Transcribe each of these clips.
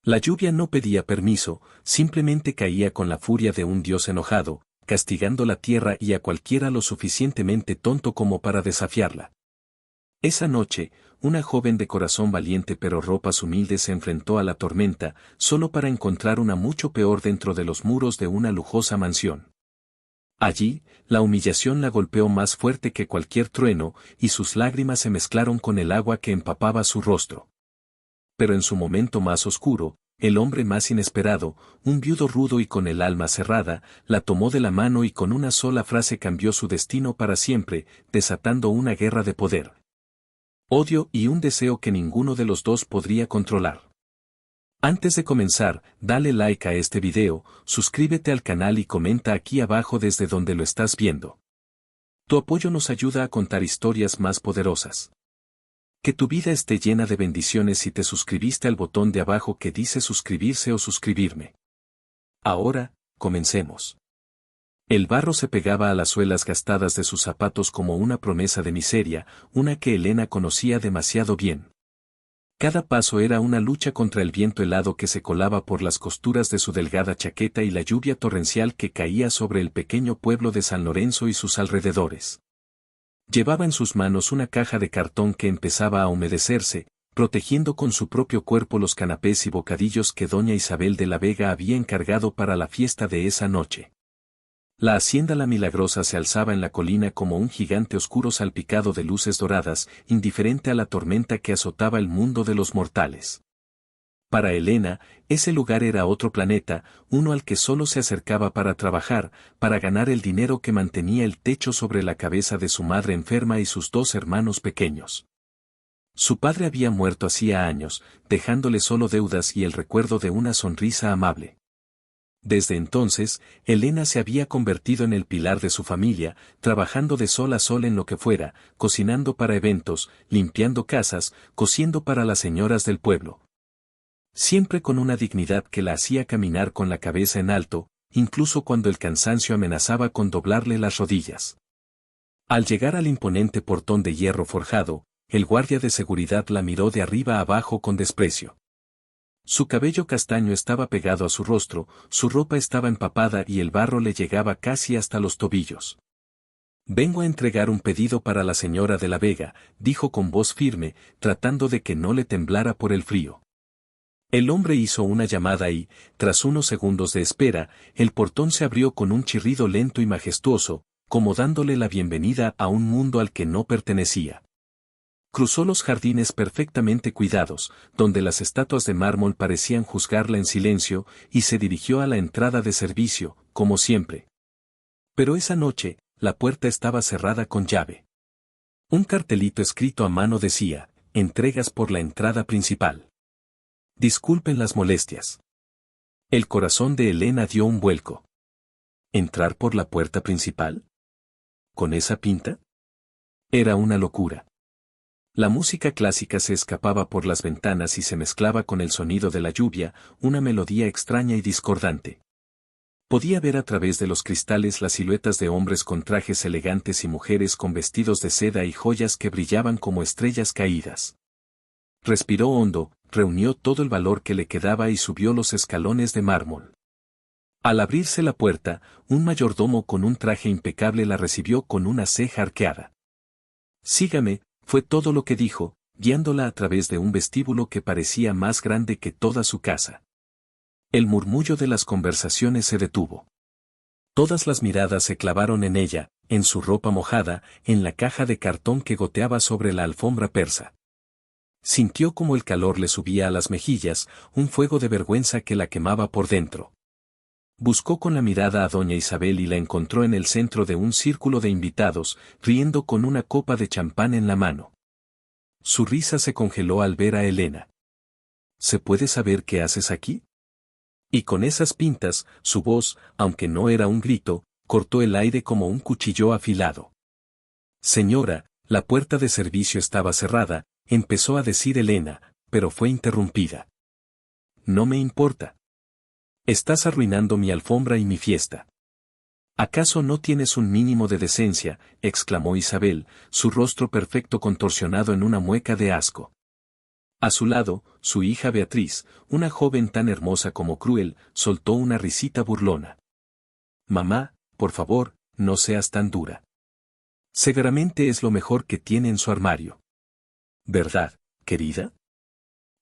La lluvia no pedía permiso, simplemente caía con la furia de un dios enojado, castigando la tierra y a cualquiera lo suficientemente tonto como para desafiarla. Esa noche, una joven de corazón valiente pero ropas humildes se enfrentó a la tormenta, solo para encontrar una mucho peor dentro de los muros de una lujosa mansión. Allí, la humillación la golpeó más fuerte que cualquier trueno, y sus lágrimas se mezclaron con el agua que empapaba su rostro. Pero en su momento más oscuro, el hombre más inesperado, un viudo rudo y con el alma cerrada, la tomó de la mano y con una sola frase cambió su destino para siempre, desatando una guerra de poder, odio y un deseo que ninguno de los dos podría controlar. Antes de comenzar, dale like a este video, suscríbete al canal y comenta aquí abajo desde donde lo estás viendo. Tu apoyo nos ayuda a contar historias más poderosas. Que tu vida esté llena de bendiciones si te suscribiste al botón de abajo que dice suscribirse o suscribirme. Ahora, comencemos. El barro se pegaba a las suelas gastadas de sus zapatos como una promesa de miseria, una que Elena conocía demasiado bien. Cada paso era una lucha contra el viento helado que se colaba por las costuras de su delgada chaqueta y la lluvia torrencial que caía sobre el pequeño pueblo de San Lorenzo y sus alrededores. Llevaba en sus manos una caja de cartón que empezaba a humedecerse, protegiendo con su propio cuerpo los canapés y bocadillos que doña Isabel de la Vega había encargado para la fiesta de esa noche. La hacienda La Milagrosa se alzaba en la colina como un gigante oscuro salpicado de luces doradas, indiferente a la tormenta que azotaba el mundo de los mortales. Para Elena, ese lugar era otro planeta, uno al que solo se acercaba para trabajar, para ganar el dinero que mantenía el techo sobre la cabeza de su madre enferma y sus dos hermanos pequeños. Su padre había muerto hacía años, dejándole solo deudas y el recuerdo de una sonrisa amable. Desde entonces, Elena se había convertido en el pilar de su familia, trabajando de sol a sol en lo que fuera, cocinando para eventos, limpiando casas, cosiendo para las señoras del pueblo. Siempre con una dignidad que la hacía caminar con la cabeza en alto, incluso cuando el cansancio amenazaba con doblarle las rodillas. Al llegar al imponente portón de hierro forjado, el guardia de seguridad la miró de arriba a abajo con desprecio. Su cabello castaño estaba pegado a su rostro, su ropa estaba empapada y el barro le llegaba casi hasta los tobillos. «Vengo a entregar un pedido para la señora de la Vega», dijo con voz firme, tratando de que no le temblara por el frío. El hombre hizo una llamada y, tras unos segundos de espera, el portón se abrió con un chirrido lento y majestuoso, como dándole la bienvenida a un mundo al que no pertenecía. Cruzó los jardines perfectamente cuidados, donde las estatuas de mármol parecían juzgarla en silencio, y se dirigió a la entrada de servicio, como siempre. Pero esa noche, la puerta estaba cerrada con llave. Un cartelito escrito a mano decía, «Entregas por la entrada principal». Disculpen las molestias. El corazón de Elena dio un vuelco. ¿Entrar por la puerta principal? ¿Con esa pinta? Era una locura. La música clásica se escapaba por las ventanas y se mezclaba con el sonido de la lluvia, una melodía extraña y discordante. Podía ver a través de los cristales las siluetas de hombres con trajes elegantes y mujeres con vestidos de seda y joyas que brillaban como estrellas caídas. Respiró hondo, reunió todo el valor que le quedaba y subió los escalones de mármol. Al abrirse la puerta, un mayordomo con un traje impecable la recibió con una ceja arqueada. «Sígame», fue todo lo que dijo, guiándola a través de un vestíbulo que parecía más grande que toda su casa. El murmullo de las conversaciones se detuvo. Todas las miradas se clavaron en ella, en su ropa mojada, en la caja de cartón que goteaba sobre la alfombra persa. Sintió como el calor le subía a las mejillas, un fuego de vergüenza que la quemaba por dentro. Buscó con la mirada a doña Isabel y la encontró en el centro de un círculo de invitados, riendo con una copa de champán en la mano. Su risa se congeló al ver a Elena. «¿Se puede saber qué haces aquí?» Y con esas pintas, su voz, aunque no era un grito, cortó el aire como un cuchillo afilado. «Señora, la puerta de servicio estaba cerrada», empezó a decir Elena, pero fue interrumpida. «No me importa. Estás arruinando mi alfombra y mi fiesta». «¿Acaso no tienes un mínimo de decencia?», exclamó Isabel, su rostro perfecto contorsionado en una mueca de asco. A su lado, su hija Beatriz, una joven tan hermosa como cruel, soltó una risita burlona. Mamá, por favor, no seas tan dura. Seguramente es lo mejor que tiene en su armario. ¿Verdad, querida?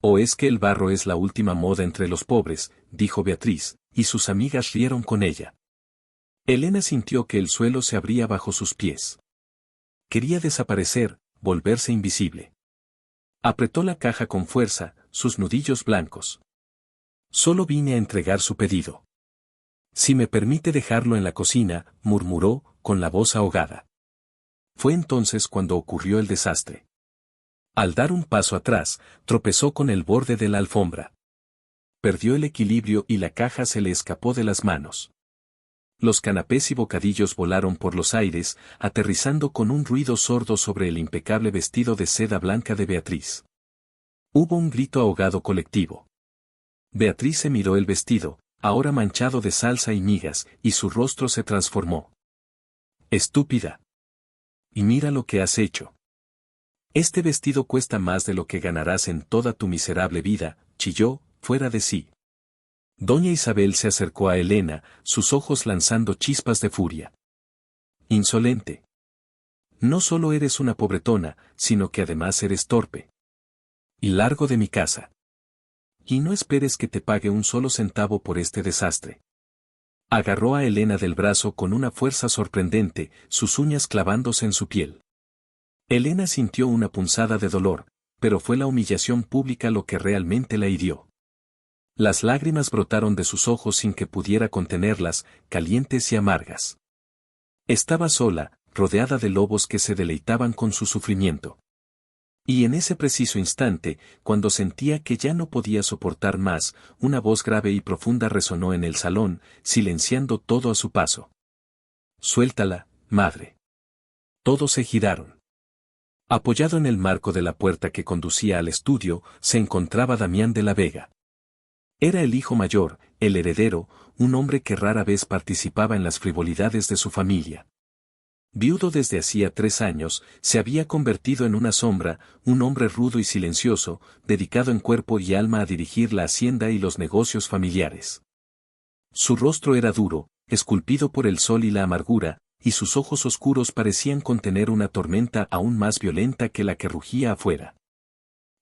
¿O es que el barro es la última moda entre los pobres?, dijo Beatriz, y sus amigas rieron con ella. Elena sintió que el suelo se abría bajo sus pies. Quería desaparecer, volverse invisible. Apretó la caja con fuerza, sus nudillos blancos. Solo vine a entregar su pedido. Si me permite dejarlo en la cocina, murmuró, con la voz ahogada. Fue entonces cuando ocurrió el desastre. Al dar un paso atrás, tropezó con el borde de la alfombra. Perdió el equilibrio y la caja se le escapó de las manos. Los canapés y bocadillos volaron por los aires, aterrizando con un ruido sordo sobre el impecable vestido de seda blanca de Beatriz. Hubo un grito ahogado colectivo. Beatriz se miró el vestido, ahora manchado de salsa y migas, y su rostro se transformó. Estúpida. Y mira lo que has hecho. Este vestido cuesta más de lo que ganarás en toda tu miserable vida, chilló, fuera de sí. Doña Isabel se acercó a Elena, sus ojos lanzando chispas de furia. Insolente. No solo eres una pobretona, sino que además eres torpe. Y largo de mi casa. Y no esperes que te pague un solo centavo por este desastre. Agarró a Elena del brazo con una fuerza sorprendente, sus uñas clavándose en su piel. Elena sintió una punzada de dolor, pero fue la humillación pública lo que realmente la hirió. Las lágrimas brotaron de sus ojos sin que pudiera contenerlas, calientes y amargas. Estaba sola, rodeada de lobos que se deleitaban con su sufrimiento. Y en ese preciso instante, cuando sentía que ya no podía soportar más, una voz grave y profunda resonó en el salón, silenciando todo a su paso. «Suéltala, madre». Todos se giraron. Apoyado en el marco de la puerta que conducía al estudio, se encontraba Damián de la Vega. Era el hijo mayor, el heredero, un hombre que rara vez participaba en las frivolidades de su familia. Viudo desde hacía 3 años, se había convertido en una sombra, un hombre rudo y silencioso, dedicado en cuerpo y alma a dirigir la hacienda y los negocios familiares. Su rostro era duro, esculpido por el sol y la amargura, y sus ojos oscuros parecían contener una tormenta aún más violenta que la que rugía afuera.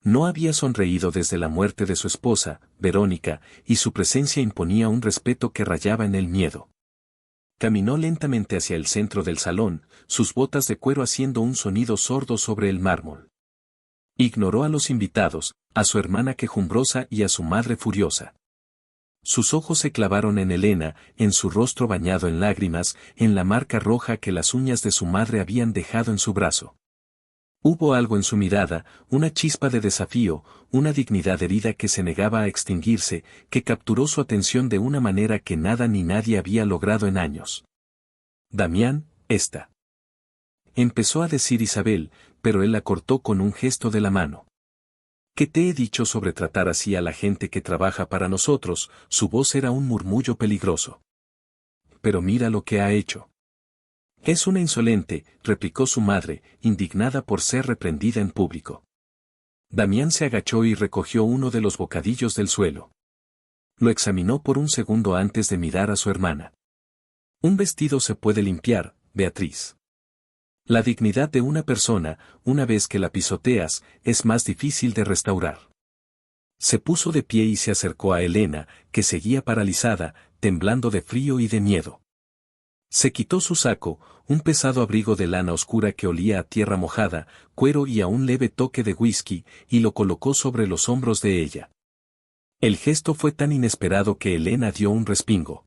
No había sonreído desde la muerte de su esposa, Verónica, y su presencia imponía un respeto que rayaba en el miedo. Caminó lentamente hacia el centro del salón, sus botas de cuero haciendo un sonido sordo sobre el mármol. Ignoró a los invitados, a su hermana quejumbrosa y a su madre furiosa. Sus ojos se clavaron en Elena, en su rostro bañado en lágrimas, en la marca roja que las uñas de su madre habían dejado en su brazo. Hubo algo en su mirada, una chispa de desafío, una dignidad herida que se negaba a extinguirse, que capturó su atención de una manera que nada ni nadie había logrado en años. «Damián, esta». Empezó a decir Isabel, pero él la cortó con un gesto de la mano. «¿Qué te he dicho sobre tratar así a la gente que trabaja para nosotros?». Su voz era un murmullo peligroso. «Pero mira lo que ha hecho». «Es una insolente», replicó su madre, indignada por ser reprendida en público. Damián se agachó y recogió uno de los bocadillos del suelo. Lo examinó por un segundo antes de mirar a su hermana. «Un vestido se puede limpiar, Beatriz. La dignidad de una persona, una vez que la pisoteas, es más difícil de restaurar». Se puso de pie y se acercó a Elena, que seguía paralizada, temblando de frío y de miedo. Se quitó su saco, un pesado abrigo de lana oscura que olía a tierra mojada, cuero y a un leve toque de whisky, y lo colocó sobre los hombros de ella. El gesto fue tan inesperado que Elena dio un respingo.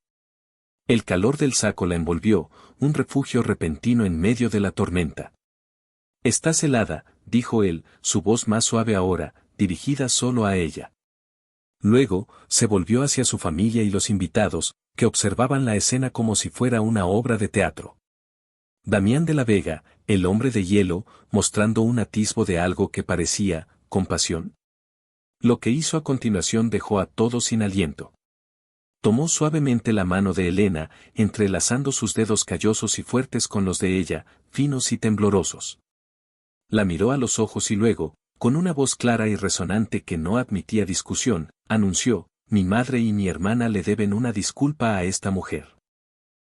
El calor del saco la envolvió, un refugio repentino en medio de la tormenta. «Estás helada», dijo él, su voz más suave ahora, dirigida solo a ella. Luego, se volvió hacia su familia y los invitados, que observaban la escena como si fuera una obra de teatro. Damián de la Vega, el hombre de hielo, mostrando un atisbo de algo que parecía compasión. Lo que hizo a continuación dejó a todos sin aliento. Tomó suavemente la mano de Elena, entrelazando sus dedos callosos y fuertes con los de ella, finos y temblorosos. La miró a los ojos y luego, Con una voz clara y resonante que no admitía discusión, anunció, mi madre y mi hermana le deben una disculpa a esta mujer.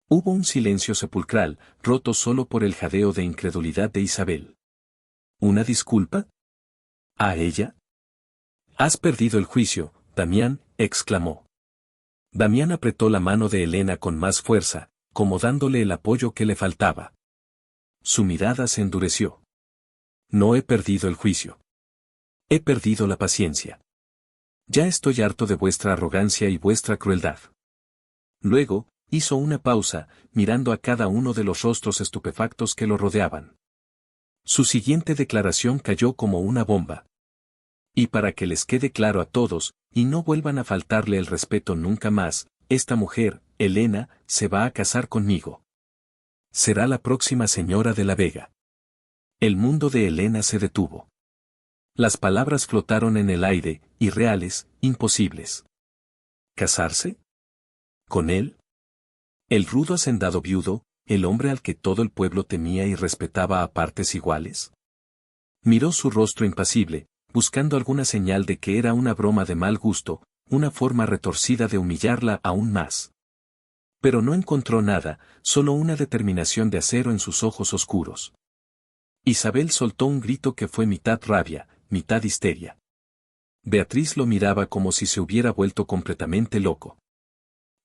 Hubo un silencio sepulcral, roto solo por el jadeo de incredulidad de Isabel. ¿Una disculpa? ¿A ella? Has perdido el juicio, Damián, exclamó. Damián apretó la mano de Elena con más fuerza, como dándole el apoyo que le faltaba. Su mirada se endureció. No he perdido el juicio. He perdido la paciencia. Ya estoy harto de vuestra arrogancia y vuestra crueldad. Luego, hizo una pausa, mirando a cada uno de los rostros estupefactos que lo rodeaban. Su siguiente declaración cayó como una bomba. Y para que les quede claro a todos, y no vuelvan a faltarle el respeto nunca más, esta mujer, Elena, se va a casar conmigo. Será la próxima señora de la Vega. El mundo de Elena se detuvo. Las palabras flotaron en el aire, irreales, imposibles. ¿Casarse? ¿Con él? ¿El rudo hacendado viudo, el hombre al que todo el pueblo temía y respetaba a partes iguales? Miró su rostro impasible, buscando alguna señal de que era una broma de mal gusto, una forma retorcida de humillarla aún más. Pero no encontró nada, solo una determinación de acero en sus ojos oscuros. Isabel soltó un grito que fue mitad rabia, mitad histeria. Beatriz lo miraba como si se hubiera vuelto completamente loco.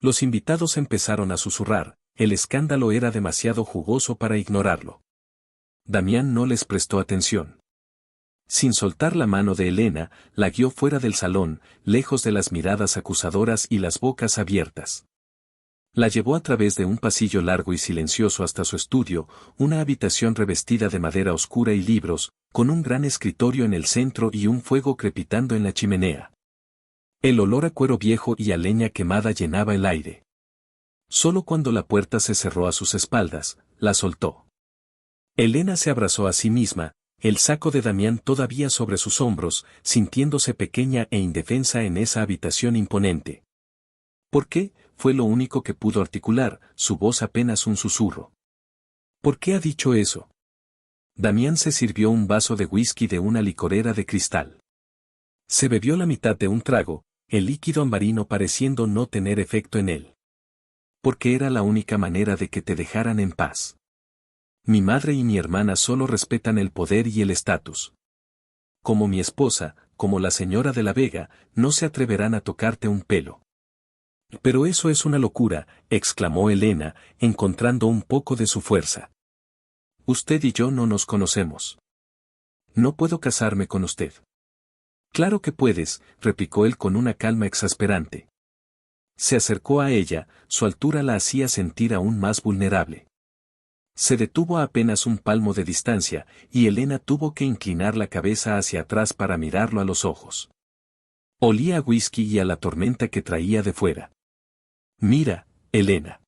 Los invitados empezaron a susurrar, el escándalo era demasiado jugoso para ignorarlo. Damián no les prestó atención. Sin soltar la mano de Elena, la guió fuera del salón, lejos de las miradas acusadoras y las bocas abiertas. La llevó a través de un pasillo largo y silencioso hasta su estudio, una habitación revestida de madera oscura y libros, con un gran escritorio en el centro y un fuego crepitando en la chimenea. El olor a cuero viejo y a leña quemada llenaba el aire. Solo cuando la puerta se cerró a sus espaldas, la soltó. Elena se abrazó a sí misma, el saco de Damián todavía sobre sus hombros, sintiéndose pequeña e indefensa en esa habitación imponente. ¿Por qué? Fue lo único que pudo articular, su voz apenas un susurro. ¿Por qué ha dicho eso? Damián se sirvió un vaso de whisky de una licorera de cristal. Se bebió la mitad de un trago, el líquido ambarino pareciendo no tener efecto en él. Porque era la única manera de que te dejaran en paz. Mi madre y mi hermana solo respetan el poder y el estatus. Como mi esposa, como la señora de la Vega, no se atreverán a tocarte un pelo. Pero eso es una locura, exclamó Elena, encontrando un poco de su fuerza. Usted y yo no nos conocemos. No puedo casarme con usted. Claro que puedes, replicó él con una calma exasperante. Se acercó a ella, su altura la hacía sentir aún más vulnerable. Se detuvo a apenas un palmo de distancia, y Elena tuvo que inclinar la cabeza hacia atrás para mirarlo a los ojos. Olía a whisky y a la tormenta que traía de fuera. Mira, Elena.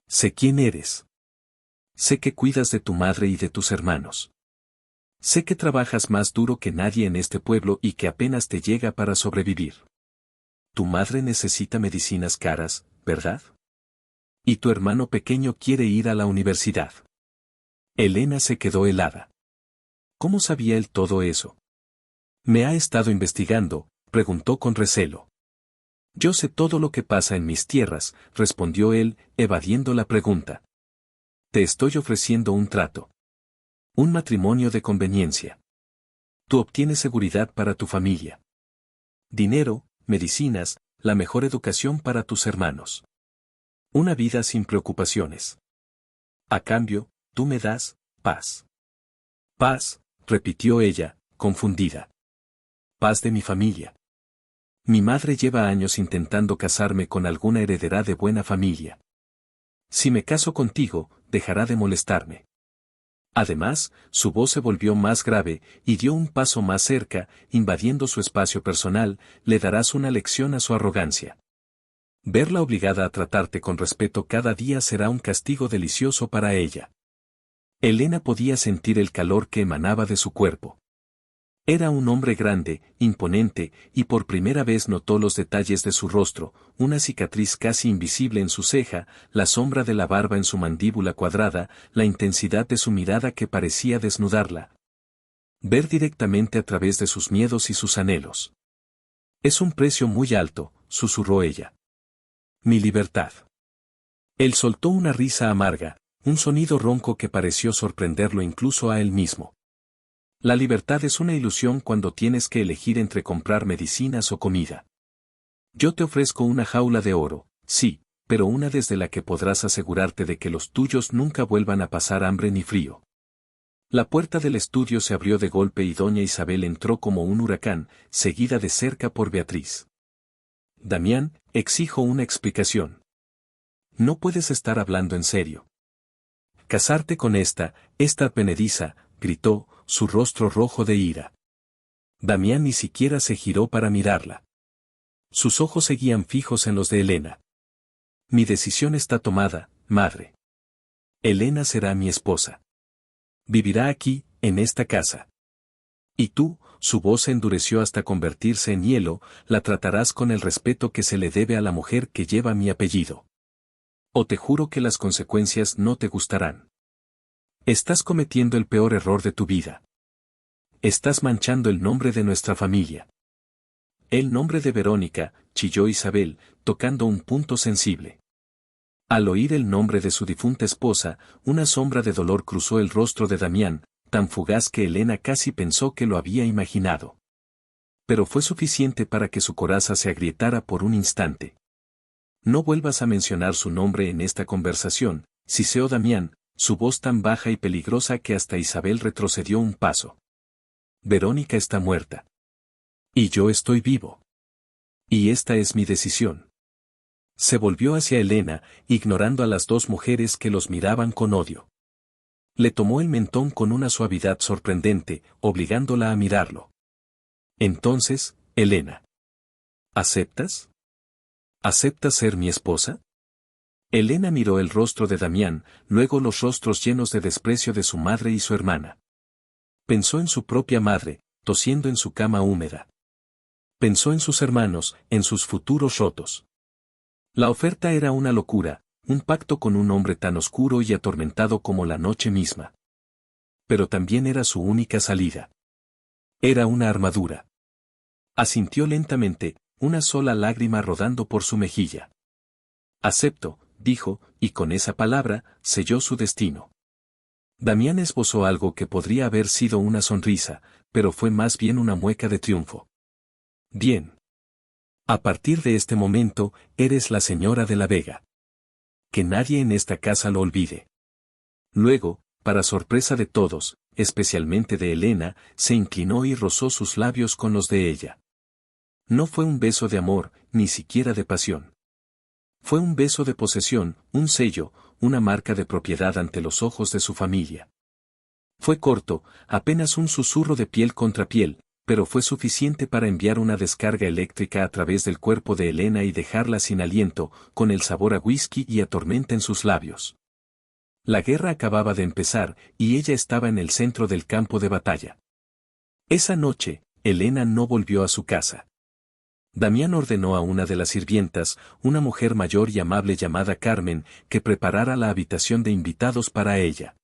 Sé quién eres. Sé que cuidas de tu madre y de tus hermanos. Sé que trabajas más duro que nadie en este pueblo y que apenas te llega para sobrevivir. Tu madre necesita medicinas caras, ¿verdad? Y tu hermano pequeño quiere ir a la universidad. Elena se quedó helada. ¿Cómo sabía él todo eso? ¿Me ha estado investigando?, preguntó con recelo. Yo sé todo lo que pasa en mis tierras, respondió él, evadiendo la pregunta. Te estoy ofreciendo un trato. Un matrimonio de conveniencia. Tú obtienes seguridad para tu familia. Dinero, medicinas, la mejor educación para tus hermanos. Una vida sin preocupaciones. A cambio, tú me das paz. Paz, repitió ella, confundida. Paz de mi familia. Mi madre lleva años intentando casarme con alguna heredera de buena familia. Si me caso contigo, dejará de molestarme. Además, su voz se volvió más grave, y dio un paso más cerca, invadiendo su espacio personal, le darás una lección a su arrogancia. Verla obligada a tratarte con respeto cada día será un castigo delicioso para ella. Elena podía sentir el calor que emanaba de su cuerpo. Era un hombre grande, imponente, y por primera vez notó los detalles de su rostro, una cicatriz casi invisible en su ceja, la sombra de la barba en su mandíbula cuadrada, la intensidad de su mirada que parecía desnudarla. Ver directamente a través de sus miedos y sus anhelos. Es un precio muy alto, susurró ella. Mi libertad. Él soltó una risa amarga, un sonido ronco que pareció sorprenderlo incluso a él mismo. La libertad es una ilusión cuando tienes que elegir entre comprar medicinas o comida. Yo te ofrezco una jaula de oro, sí, pero una desde la que podrás asegurarte de que los tuyos nunca vuelvan a pasar hambre ni frío. La puerta del estudio se abrió de golpe y doña Isabel entró como un huracán, seguida de cerca por Beatriz. Damián, exijo una explicación. No puedes estar hablando en serio. Casarte con esta advenediza, gritó, su rostro rojo de ira. Damián ni siquiera se giró para mirarla. Sus ojos seguían fijos en los de Elena. Mi decisión está tomada, madre. Elena será mi esposa. Vivirá aquí, en esta casa. Y tú, su voz se endureció hasta convertirse en hielo, la tratarás con el respeto que se le debe a la mujer que lleva mi apellido. O te juro que las consecuencias no te gustarán. Estás cometiendo el peor error de tu vida. Estás manchando el nombre de nuestra familia. El nombre de Verónica, chilló Isabel, tocando un punto sensible. Al oír el nombre de su difunta esposa, una sombra de dolor cruzó el rostro de Damián, tan fugaz que Elena casi pensó que lo había imaginado. Pero fue suficiente para que su coraza se agrietara por un instante. No vuelvas a mencionar su nombre en esta conversación, siseó Damián, su voz tan baja y peligrosa que hasta Isabel retrocedió un paso. Verónica está muerta. Y yo estoy vivo. Y esta es mi decisión. Se volvió hacia Elena, ignorando a las dos mujeres que los miraban con odio. Le tomó el mentón con una suavidad sorprendente, obligándola a mirarlo. Entonces, Elena. ¿Aceptas? ¿Aceptas ser mi esposa? Elena miró el rostro de Damián, luego los rostros llenos de desprecio de su madre y su hermana. Pensó en su propia madre, tosiendo en su cama húmeda. Pensó en sus hermanos, en sus futuros rotos. La oferta era una locura, un pacto con un hombre tan oscuro y atormentado como la noche misma. Pero también era su única salida. Era una armadura. Asintió lentamente, una sola lágrima rodando por su mejilla. Acepto, dijo, y con esa palabra, selló su destino. Damián esbozó algo que podría haber sido una sonrisa, pero fue más bien una mueca de triunfo. Bien. A partir de este momento, eres la señora de la Vega. Que nadie en esta casa lo olvide. Luego, para sorpresa de todos, especialmente de Elena, se inclinó y rozó sus labios con los de ella. No fue un beso de amor, ni siquiera de pasión. Fue un beso de posesión, un sello, una marca de propiedad ante los ojos de su familia. Fue corto, apenas un susurro de piel contra piel, pero fue suficiente para enviar una descarga eléctrica a través del cuerpo de Elena y dejarla sin aliento, con el sabor a whisky y a tormenta en sus labios. La guerra acababa de empezar, y ella estaba en el centro del campo de batalla. Esa noche, Elena no volvió a su casa. Damián ordenó a una de las sirvientas, una mujer mayor y amable llamada Carmen, que preparara la habitación de invitados para ella.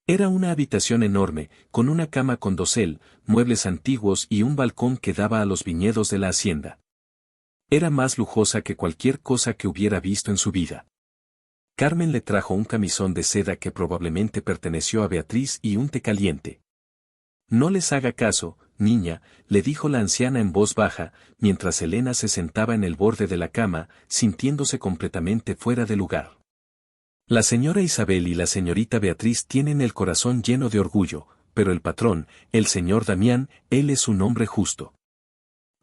Era una habitación enorme, con una cama con dosel, muebles antiguos y un balcón que daba a los viñedos de la hacienda. Era más lujosa que cualquier cosa que hubiera visto en su vida. Carmen le trajo un camisón de seda que probablemente perteneció a Beatriz y un té caliente. No les haga caso, niña, le dijo la anciana en voz baja, mientras Elena se sentaba en el borde de la cama, sintiéndose completamente fuera de lugar. La señora Isabel y la señorita Beatriz tienen el corazón lleno de orgullo, pero el patrón, el señor Damián, él es un hombre justo.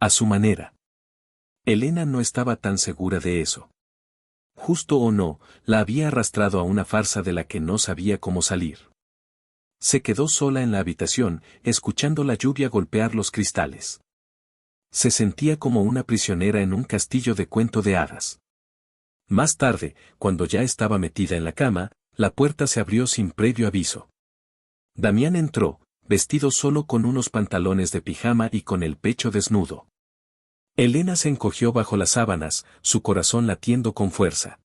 A su manera. Elena no estaba tan segura de eso. Justo o no, la había arrastrado a una farsa de la que no sabía cómo salir. Se quedó sola en la habitación, escuchando la lluvia golpear los cristales. Se sentía como una prisionera en un castillo de cuento de hadas. Más tarde, cuando ya estaba metida en la cama, la puerta se abrió sin previo aviso. Damián entró, vestido solo con unos pantalones de pijama y con el pecho desnudo. Elena se encogió bajo las sábanas, su corazón latiendo con fuerza.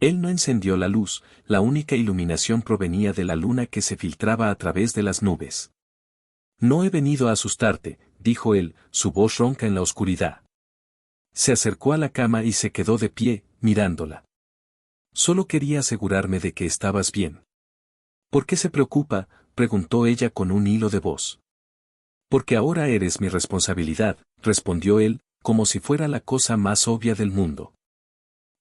Él no encendió la luz, la única iluminación provenía de la luna que se filtraba a través de las nubes. No he venido a asustarte, dijo él, su voz ronca en la oscuridad. Se acercó a la cama y se quedó de pie, mirándola. Solo quería asegurarme de que estabas bien. ¿Por qué se preocupa?, preguntó ella con un hilo de voz. Porque ahora eres mi responsabilidad, respondió él, como si fuera la cosa más obvia del mundo.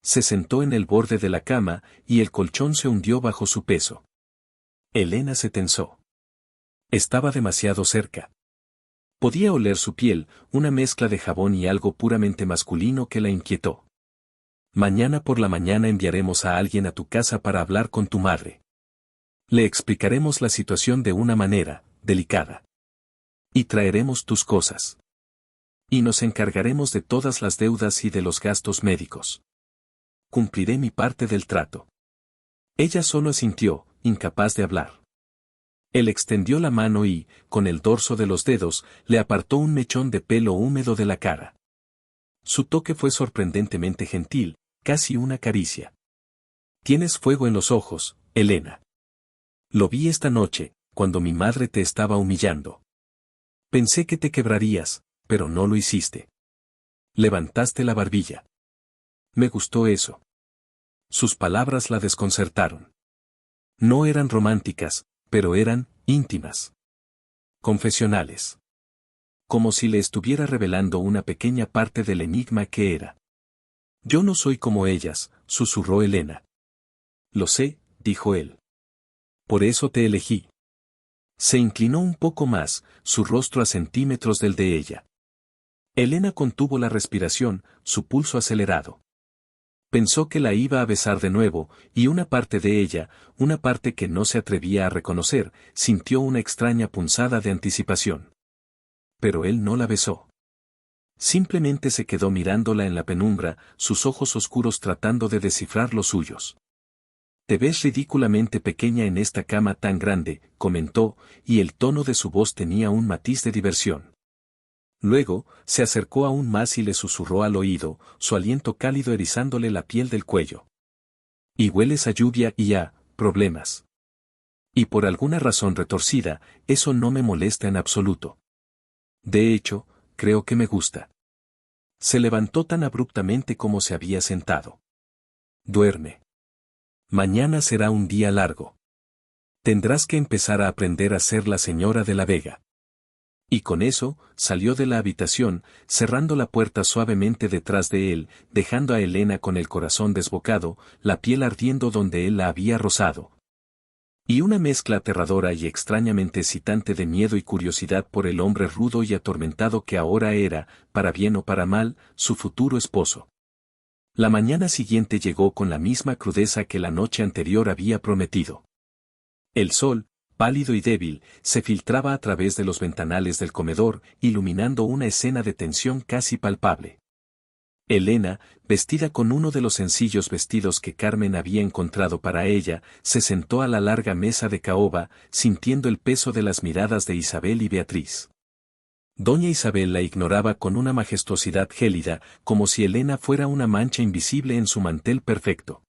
Se sentó en el borde de la cama, y el colchón se hundió bajo su peso. Elena se tensó. Estaba demasiado cerca. Podía oler su piel, una mezcla de jabón y algo puramente masculino que la inquietó. Mañana por la mañana enviaremos a alguien a tu casa para hablar con tu madre. Le explicaremos la situación de una manera delicada. Y traeremos tus cosas. Y nos encargaremos de todas las deudas y de los gastos médicos. Cumpliré mi parte del trato. Ella solo asintió, incapaz de hablar. Él extendió la mano y, con el dorso de los dedos, le apartó un mechón de pelo húmedo de la cara. Su toque fue sorprendentemente gentil, casi una caricia. Tienes fuego en los ojos, Elena. Lo vi esta noche, cuando mi madre te estaba humillando. Pensé que te quebrarías, pero no lo hiciste. Levantaste la barbilla. Me gustó eso. Sus palabras la desconcertaron. No eran románticas, pero eran íntimas. Confesionales. Como si le estuviera revelando una pequeña parte del enigma que era. Yo no soy como ellas, susurró Elena. Lo sé, dijo él. Por eso te elegí. Se inclinó un poco más, su rostro a centímetros del de ella. Elena contuvo la respiración, su pulso acelerado. Pensó que la iba a besar de nuevo, y una parte de ella, una parte que no se atrevía a reconocer, sintió una extraña punzada de anticipación. Pero él no la besó. Simplemente se quedó mirándola en la penumbra, sus ojos oscuros tratando de descifrar los suyos. Te ves ridículamente pequeña en esta cama tan grande, comentó, y el tono de su voz tenía un matiz de diversión. Luego, se acercó aún más y le susurró al oído, su aliento cálido erizándole la piel del cuello. Y hueles a lluvia y a problemas. Y por alguna razón retorcida, eso no me molesta en absoluto. De hecho, creo que me gusta. Se levantó tan abruptamente como se había sentado. Duerme. Mañana será un día largo. Tendrás que empezar a aprender a ser la señora de la Vega. Y con eso, salió de la habitación, cerrando la puerta suavemente detrás de él, dejando a Elena con el corazón desbocado, la piel ardiendo donde él la había rozado. Y una mezcla aterradora y extrañamente excitante de miedo y curiosidad por el hombre rudo y atormentado que ahora era, para bien o para mal, su futuro esposo. La mañana siguiente llegó con la misma crudeza que la noche anterior había prometido. El sol, pálido y débil, se filtraba a través de los ventanales del comedor, iluminando una escena de tensión casi palpable. Elena, vestida con uno de los sencillos vestidos que Carmen había encontrado para ella, se sentó a la larga mesa de caoba, sintiendo el peso de las miradas de Isabel y Beatriz. Doña Isabel la ignoraba con una majestuosidad gélida, como si Elena fuera una mancha invisible en su mantel perfecto.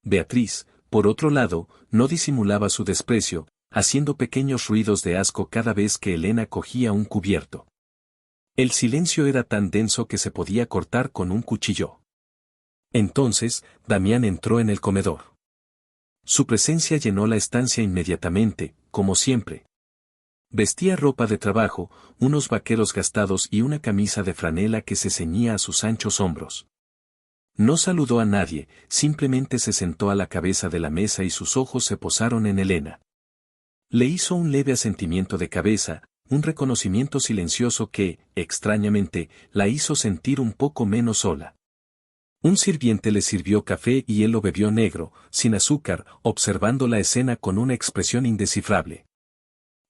Beatriz, por otro lado, no disimulaba su desprecio, haciendo pequeños ruidos de asco cada vez que Elena cogía un cubierto. El silencio era tan denso que se podía cortar con un cuchillo. Entonces, Damián entró en el comedor. Su presencia llenó la estancia inmediatamente, como siempre. Vestía ropa de trabajo, unos vaqueros gastados y una camisa de franela que se ceñía a sus anchos hombros. No saludó a nadie, simplemente se sentó a la cabeza de la mesa y sus ojos se posaron en Elena. Le hizo un leve asentimiento de cabeza, un reconocimiento silencioso que, extrañamente, la hizo sentir un poco menos sola. Un sirviente le sirvió café y él lo bebió negro, sin azúcar, observando la escena con una expresión indescifrable.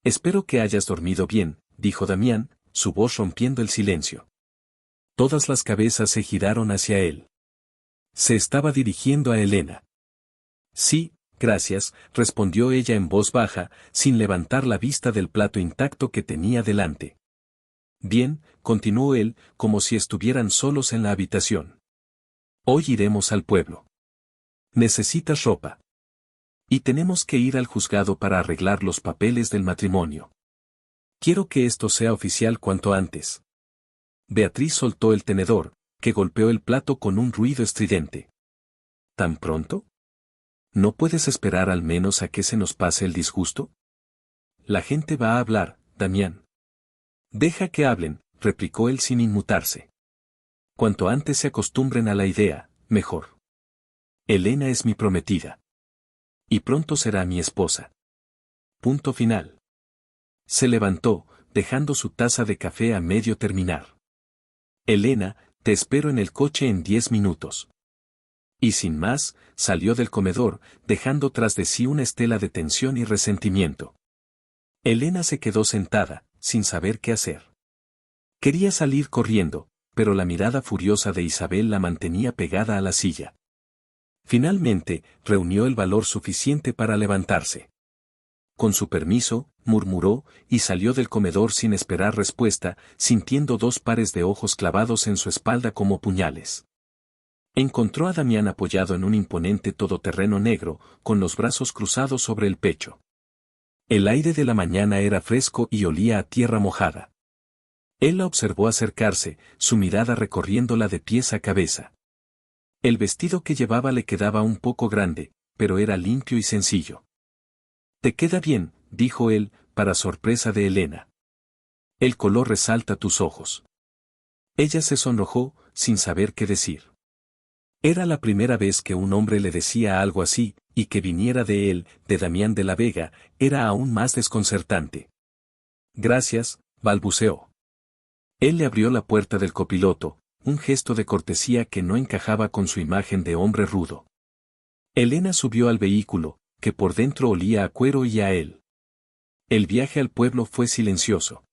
Espero que hayas dormido bien, dijo Damián, su voz rompiendo el silencio. Todas las cabezas se giraron hacia él. Se estaba dirigiendo a Elena. Sí, gracias, respondió ella en voz baja, sin levantar la vista del plato intacto que tenía delante. Bien, continuó él, como si estuvieran solos en la habitación. Hoy iremos al pueblo. Necesitas ropa. Y tenemos que ir al juzgado para arreglar los papeles del matrimonio. Quiero que esto sea oficial cuanto antes. Beatriz soltó el tenedor, que golpeó el plato con un ruido estridente. ¿Tan pronto? ¿No puedes esperar al menos a que se nos pase el disgusto? La gente va a hablar, Damián. Deja que hablen, replicó él sin inmutarse. Cuanto antes se acostumbren a la idea, mejor. Elena es mi prometida. Y pronto será mi esposa. Punto final. Se levantó, dejando su taza de café a medio terminar. Elena, te espero en el coche en 10 minutos. Y sin más, salió del comedor, dejando tras de sí una estela de tensión y resentimiento. Elena se quedó sentada, sin saber qué hacer. Quería salir corriendo, pero la mirada furiosa de Isabel la mantenía pegada a la silla. Finalmente, reunió el valor suficiente para levantarse. Con su permiso, murmuró, y salió del comedor sin esperar respuesta, sintiendo 2 pares de ojos clavados en su espalda como puñales. Encontró a Damián apoyado en un imponente todoterreno negro, con los brazos cruzados sobre el pecho. El aire de la mañana era fresco y olía a tierra mojada. Él la observó acercarse, su mirada recorriéndola de pies a cabeza. El vestido que llevaba le quedaba un poco grande, pero era limpio y sencillo. «Te queda bien», dijo él, para sorpresa de Elena. «El color resalta tus ojos». Ella se sonrojó, sin saber qué decir. Era la primera vez que un hombre le decía algo así, y que viniera de él, de Damián de la Vega, era aún más desconcertante. «Gracias», balbuceó. Él le abrió la puerta del copiloto, un gesto de cortesía que no encajaba con su imagen de hombre rudo. Elena subió al vehículo, que por dentro olía a cuero y a él. El viaje al pueblo fue silencioso.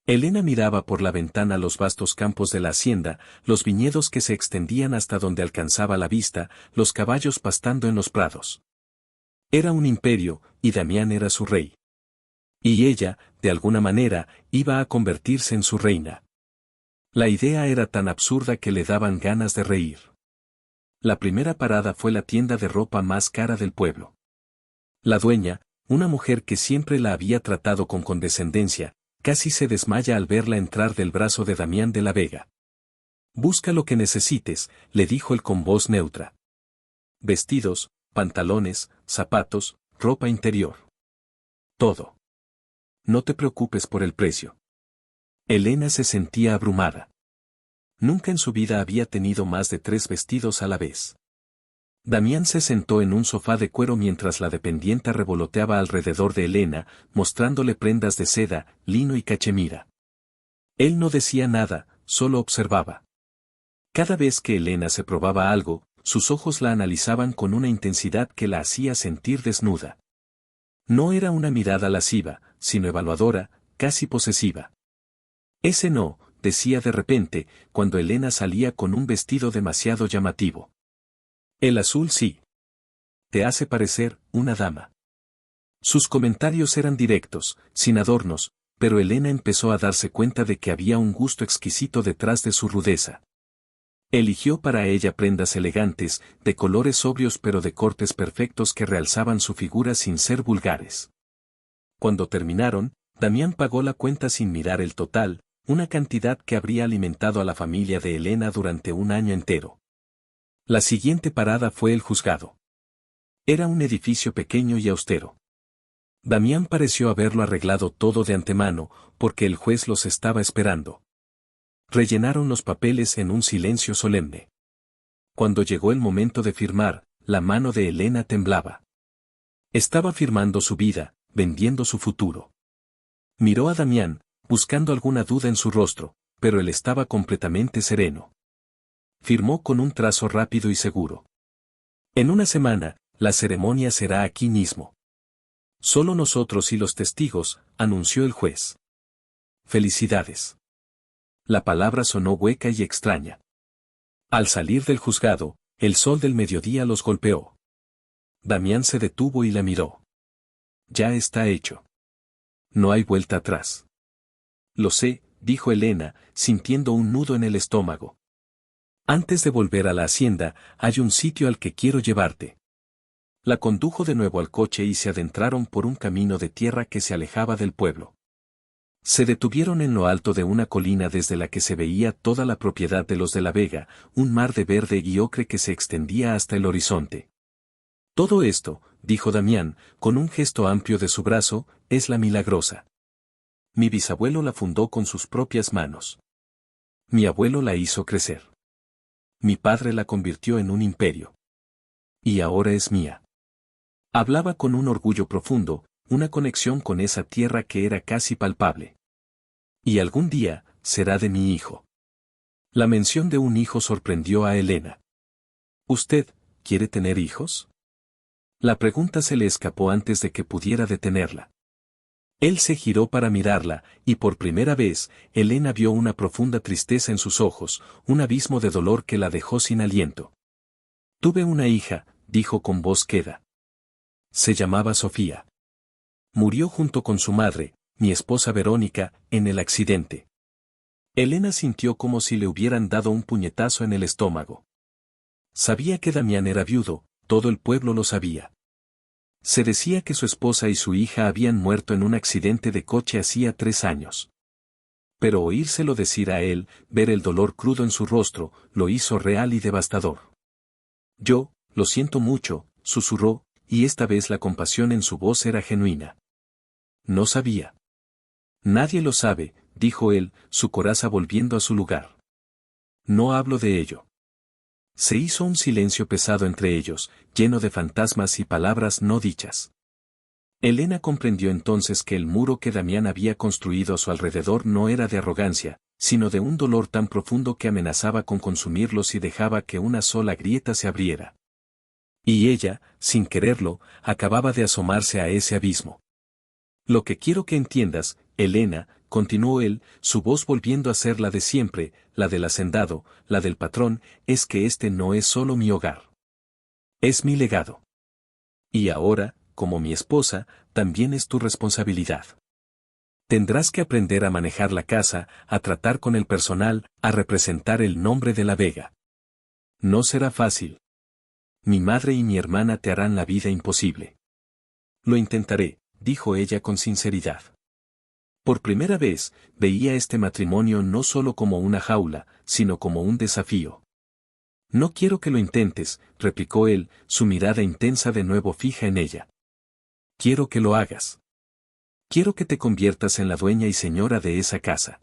Elena miraba por la ventana los vastos campos de la hacienda, los viñedos que se extendían hasta donde alcanzaba la vista, los caballos pastando en los prados. Era un imperio, y Damián era su rey. Y ella, de alguna manera, iba a convertirse en su reina. La idea era tan absurda que le daban ganas de reír. La primera parada fue la tienda de ropa más cara del pueblo. La dueña, una mujer que siempre la había tratado con condescendencia, casi se desmaya al verla entrar del brazo de Damián de la Vega. «Busca lo que necesites», le dijo él con voz neutra. «Vestidos, pantalones, zapatos, ropa interior. Todo. No te preocupes por el precio». Elena se sentía abrumada. Nunca en su vida había tenido más de 3 vestidos a la vez. Damián se sentó en un sofá de cuero mientras la dependienta revoloteaba alrededor de Elena, mostrándole prendas de seda, lino y cachemira. Él no decía nada, solo observaba. Cada vez que Elena se probaba algo, sus ojos la analizaban con una intensidad que la hacía sentir desnuda. No era una mirada lasciva, sino evaluadora, casi posesiva. «Ese no», decía de repente, cuando Elena salía con un vestido demasiado llamativo. «El azul sí. Te hace parecer una dama». Sus comentarios eran directos, sin adornos, pero Elena empezó a darse cuenta de que había un gusto exquisito detrás de su rudeza. Eligió para ella prendas elegantes, de colores sobrios pero de cortes perfectos que realzaban su figura sin ser vulgares. Cuando terminaron, Damián pagó la cuenta sin mirar el total, una cantidad que habría alimentado a la familia de Elena durante un año entero. La siguiente parada fue el juzgado. Era un edificio pequeño y austero. Damián pareció haberlo arreglado todo de antemano, porque el juez los estaba esperando. Rellenaron los papeles en un silencio solemne. Cuando llegó el momento de firmar, la mano de Elena temblaba. Estaba firmando su vida, vendiendo su futuro. Miró a Damián, buscando alguna duda en su rostro, pero él estaba completamente sereno. Firmó con un trazo rápido y seguro. «En una semana, la ceremonia será aquí mismo. Solo nosotros y los testigos», anunció el juez. «Felicidades». La palabra sonó hueca y extraña. Al salir del juzgado, el sol del mediodía los golpeó. Damián se detuvo y la miró. «Ya está hecho. No hay vuelta atrás». «Lo sé», dijo Elena, sintiendo un nudo en el estómago. «Antes de volver a la hacienda, hay un sitio al que quiero llevarte». La condujo de nuevo al coche y se adentraron por un camino de tierra que se alejaba del pueblo. Se detuvieron en lo alto de una colina desde la que se veía toda la propiedad de los de la Vega, un mar de verde y ocre que se extendía hasta el horizonte. Todo esto, dijo Damián, con un gesto amplio de su brazo, es la Milagrosa. Mi bisabuelo la fundó con sus propias manos. Mi abuelo la hizo crecer. Mi padre la convirtió en un imperio. Y ahora es mía. Hablaba con un orgullo profundo, una conexión con esa tierra que era casi palpable. Y algún día, será de mi hijo. La mención de un hijo sorprendió a Elena. ¿Usted quiere tener hijos? La pregunta se le escapó antes de que pudiera detenerla. Él se giró para mirarla, y por primera vez, Elena vio una profunda tristeza en sus ojos, un abismo de dolor que la dejó sin aliento. Tuve una hija, dijo con voz queda. Se llamaba Sofía. Murió junto con su madre, mi esposa Verónica, en el accidente. Elena sintió como si le hubieran dado un puñetazo en el estómago. Sabía que Damián era viudo, todo el pueblo lo sabía. Se decía que su esposa y su hija habían muerto en un accidente de coche hacía 3 años. Pero oírselo decir a él, ver el dolor crudo en su rostro, lo hizo real y devastador. Yo, lo siento mucho, susurró, y esta vez la compasión en su voz era genuina. No sabía. Nadie lo sabe, dijo él, su coraza volviendo a su lugar. No hablo de ello. Se hizo un silencio pesado entre ellos, lleno de fantasmas y palabras no dichas. Elena comprendió entonces que el muro que Damián había construido a su alrededor no era de arrogancia, sino de un dolor tan profundo que amenazaba con consumirlos si dejaba que una sola grieta se abriera. Y ella, sin quererlo, acababa de asomarse a ese abismo. Lo que quiero que entiendas, Elena, continuó él, su voz volviendo a ser la de siempre, la del hacendado, la del patrón, es que este no es solo mi hogar. Es mi legado. Y ahora, como mi esposa, también es tu responsabilidad. Tendrás que aprender a manejar la casa, a tratar con el personal, a representar el nombre de la Vega. No será fácil. Mi madre y mi hermana te harán la vida imposible. Lo intentaré, dijo ella con sinceridad. Por primera vez, veía este matrimonio no solo como una jaula, sino como un desafío. No quiero que lo intentes, replicó él, su mirada intensa de nuevo fija en ella. Quiero que lo hagas. Quiero que te conviertas en la dueña y señora de esa casa.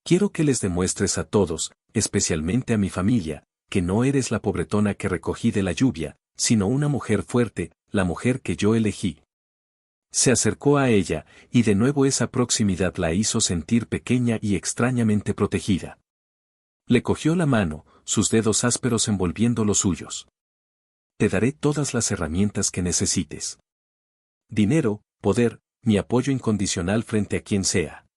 Quiero que les demuestres a todos, especialmente a mi familia, que no eres la pobretona que recogí de la lluvia, sino una mujer fuerte, la mujer que yo elegí. Se acercó a ella, y de nuevo esa proximidad la hizo sentir pequeña y extrañamente protegida. Le cogió la mano, sus dedos ásperos envolviendo los suyos. Te daré todas las herramientas que necesites. Dinero, poder, mi apoyo incondicional frente a quien sea.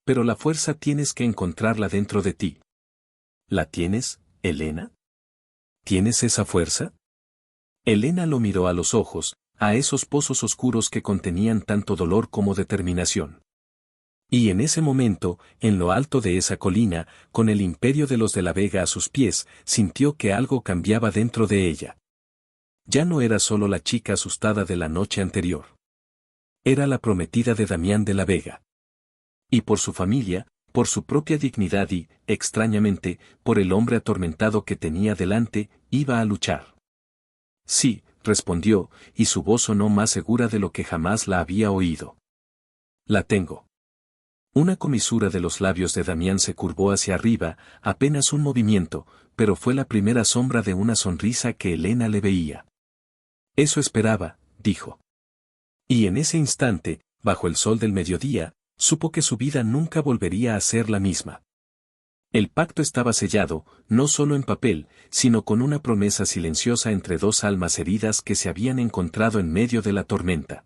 Pero la fuerza tienes que encontrarla dentro de ti. ¿La tienes, Elena? ¿Tienes esa fuerza? Elena lo miró a los ojos, a esos pozos oscuros que contenían tanto dolor como determinación. Y en ese momento, en lo alto de esa colina, con el imperio de los de la Vega a sus pies, sintió que algo cambiaba dentro de ella. Ya no era solo la chica asustada de la noche anterior. Era la prometida de Damián de la Vega. Y por su familia, por su propia dignidad y, extrañamente, por el hombre atormentado que tenía delante, iba a luchar. Sí, respondió, y su voz sonó más segura de lo que jamás la había oído. La tengo. Una comisura de los labios de Damián se curvó hacia arriba, apenas un movimiento, pero fue la primera sombra de una sonrisa que Elena le veía. Eso esperaba, dijo. Y en ese instante, bajo el sol del mediodía, supo que su vida nunca volvería a ser la misma. El pacto estaba sellado, no solo en papel, sino con una promesa silenciosa entre dos almas heridas que se habían encontrado en medio de la tormenta.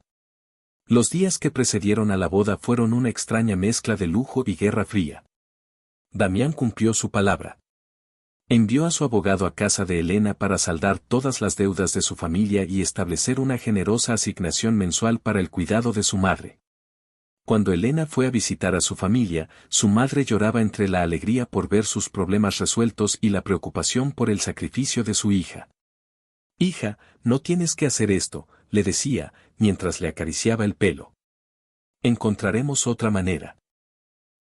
Los días que precedieron a la boda fueron una extraña mezcla de lujo y guerra fría. Damián cumplió su palabra. Envió a su abogado a casa de Elena para saldar todas las deudas de su familia y establecer una generosa asignación mensual para el cuidado de su madre. Cuando Elena fue a visitar a su familia, su madre lloraba entre la alegría por ver sus problemas resueltos y la preocupación por el sacrificio de su hija. Hija, no tienes que hacer esto, le decía, mientras le acariciaba el pelo. Encontraremos otra manera.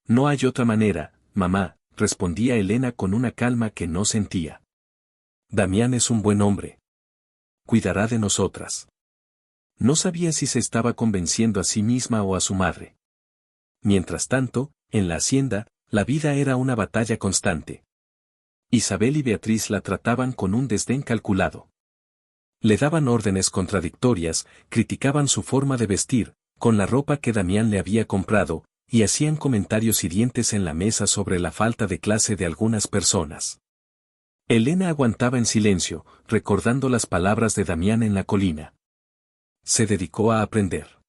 No hay otra manera, mamá, respondía Elena con una calma que no sentía. Damián es un buen hombre. Cuidará de nosotras. No sabía si se estaba convenciendo a sí misma o a su madre. Mientras tanto, en la hacienda, la vida era una batalla constante. Isabel y Beatriz la trataban con un desdén calculado. Le daban órdenes contradictorias, criticaban su forma de vestir, con la ropa que Damián le había comprado, y hacían comentarios hirientes en la mesa sobre la falta de clase de algunas personas. Elena aguantaba en silencio, recordando las palabras de Damián en la colina. Se dedicó a aprender.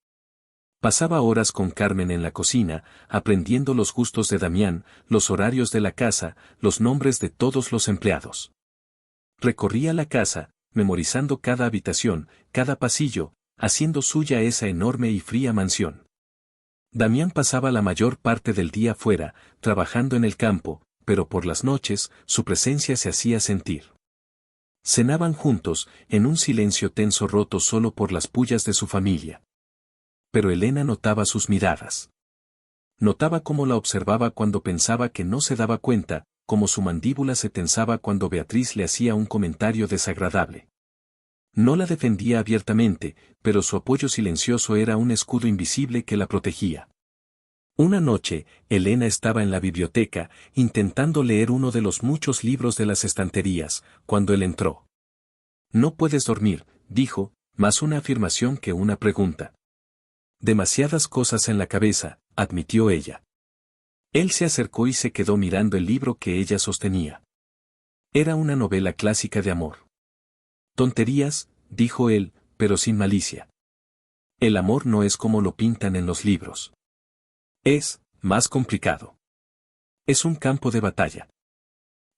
Pasaba horas con Carmen en la cocina, aprendiendo los gustos de Damián, los horarios de la casa, los nombres de todos los empleados. Recorría la casa, memorizando cada habitación, cada pasillo, haciendo suya esa enorme y fría mansión. Damián pasaba la mayor parte del día fuera, trabajando en el campo, pero por las noches, su presencia se hacía sentir. Cenaban juntos, en un silencio tenso roto solo por las pullas de su familia. Pero Elena notaba sus miradas. Notaba cómo la observaba cuando pensaba que no se daba cuenta, cómo su mandíbula se tensaba cuando Beatriz le hacía un comentario desagradable. No la defendía abiertamente, pero su apoyo silencioso era un escudo invisible que la protegía. Una noche, Elena estaba en la biblioteca, intentando leer uno de los muchos libros de las estanterías, cuando él entró. «No puedes dormir», dijo, más una afirmación que una pregunta. «Demasiadas cosas en la cabeza», admitió ella. Él se acercó y se quedó mirando el libro que ella sostenía. Era una novela clásica de amor. «Tonterías», dijo él, pero sin malicia. «El amor no es como lo pintan en los libros. Es más complicado. Es un campo de batalla».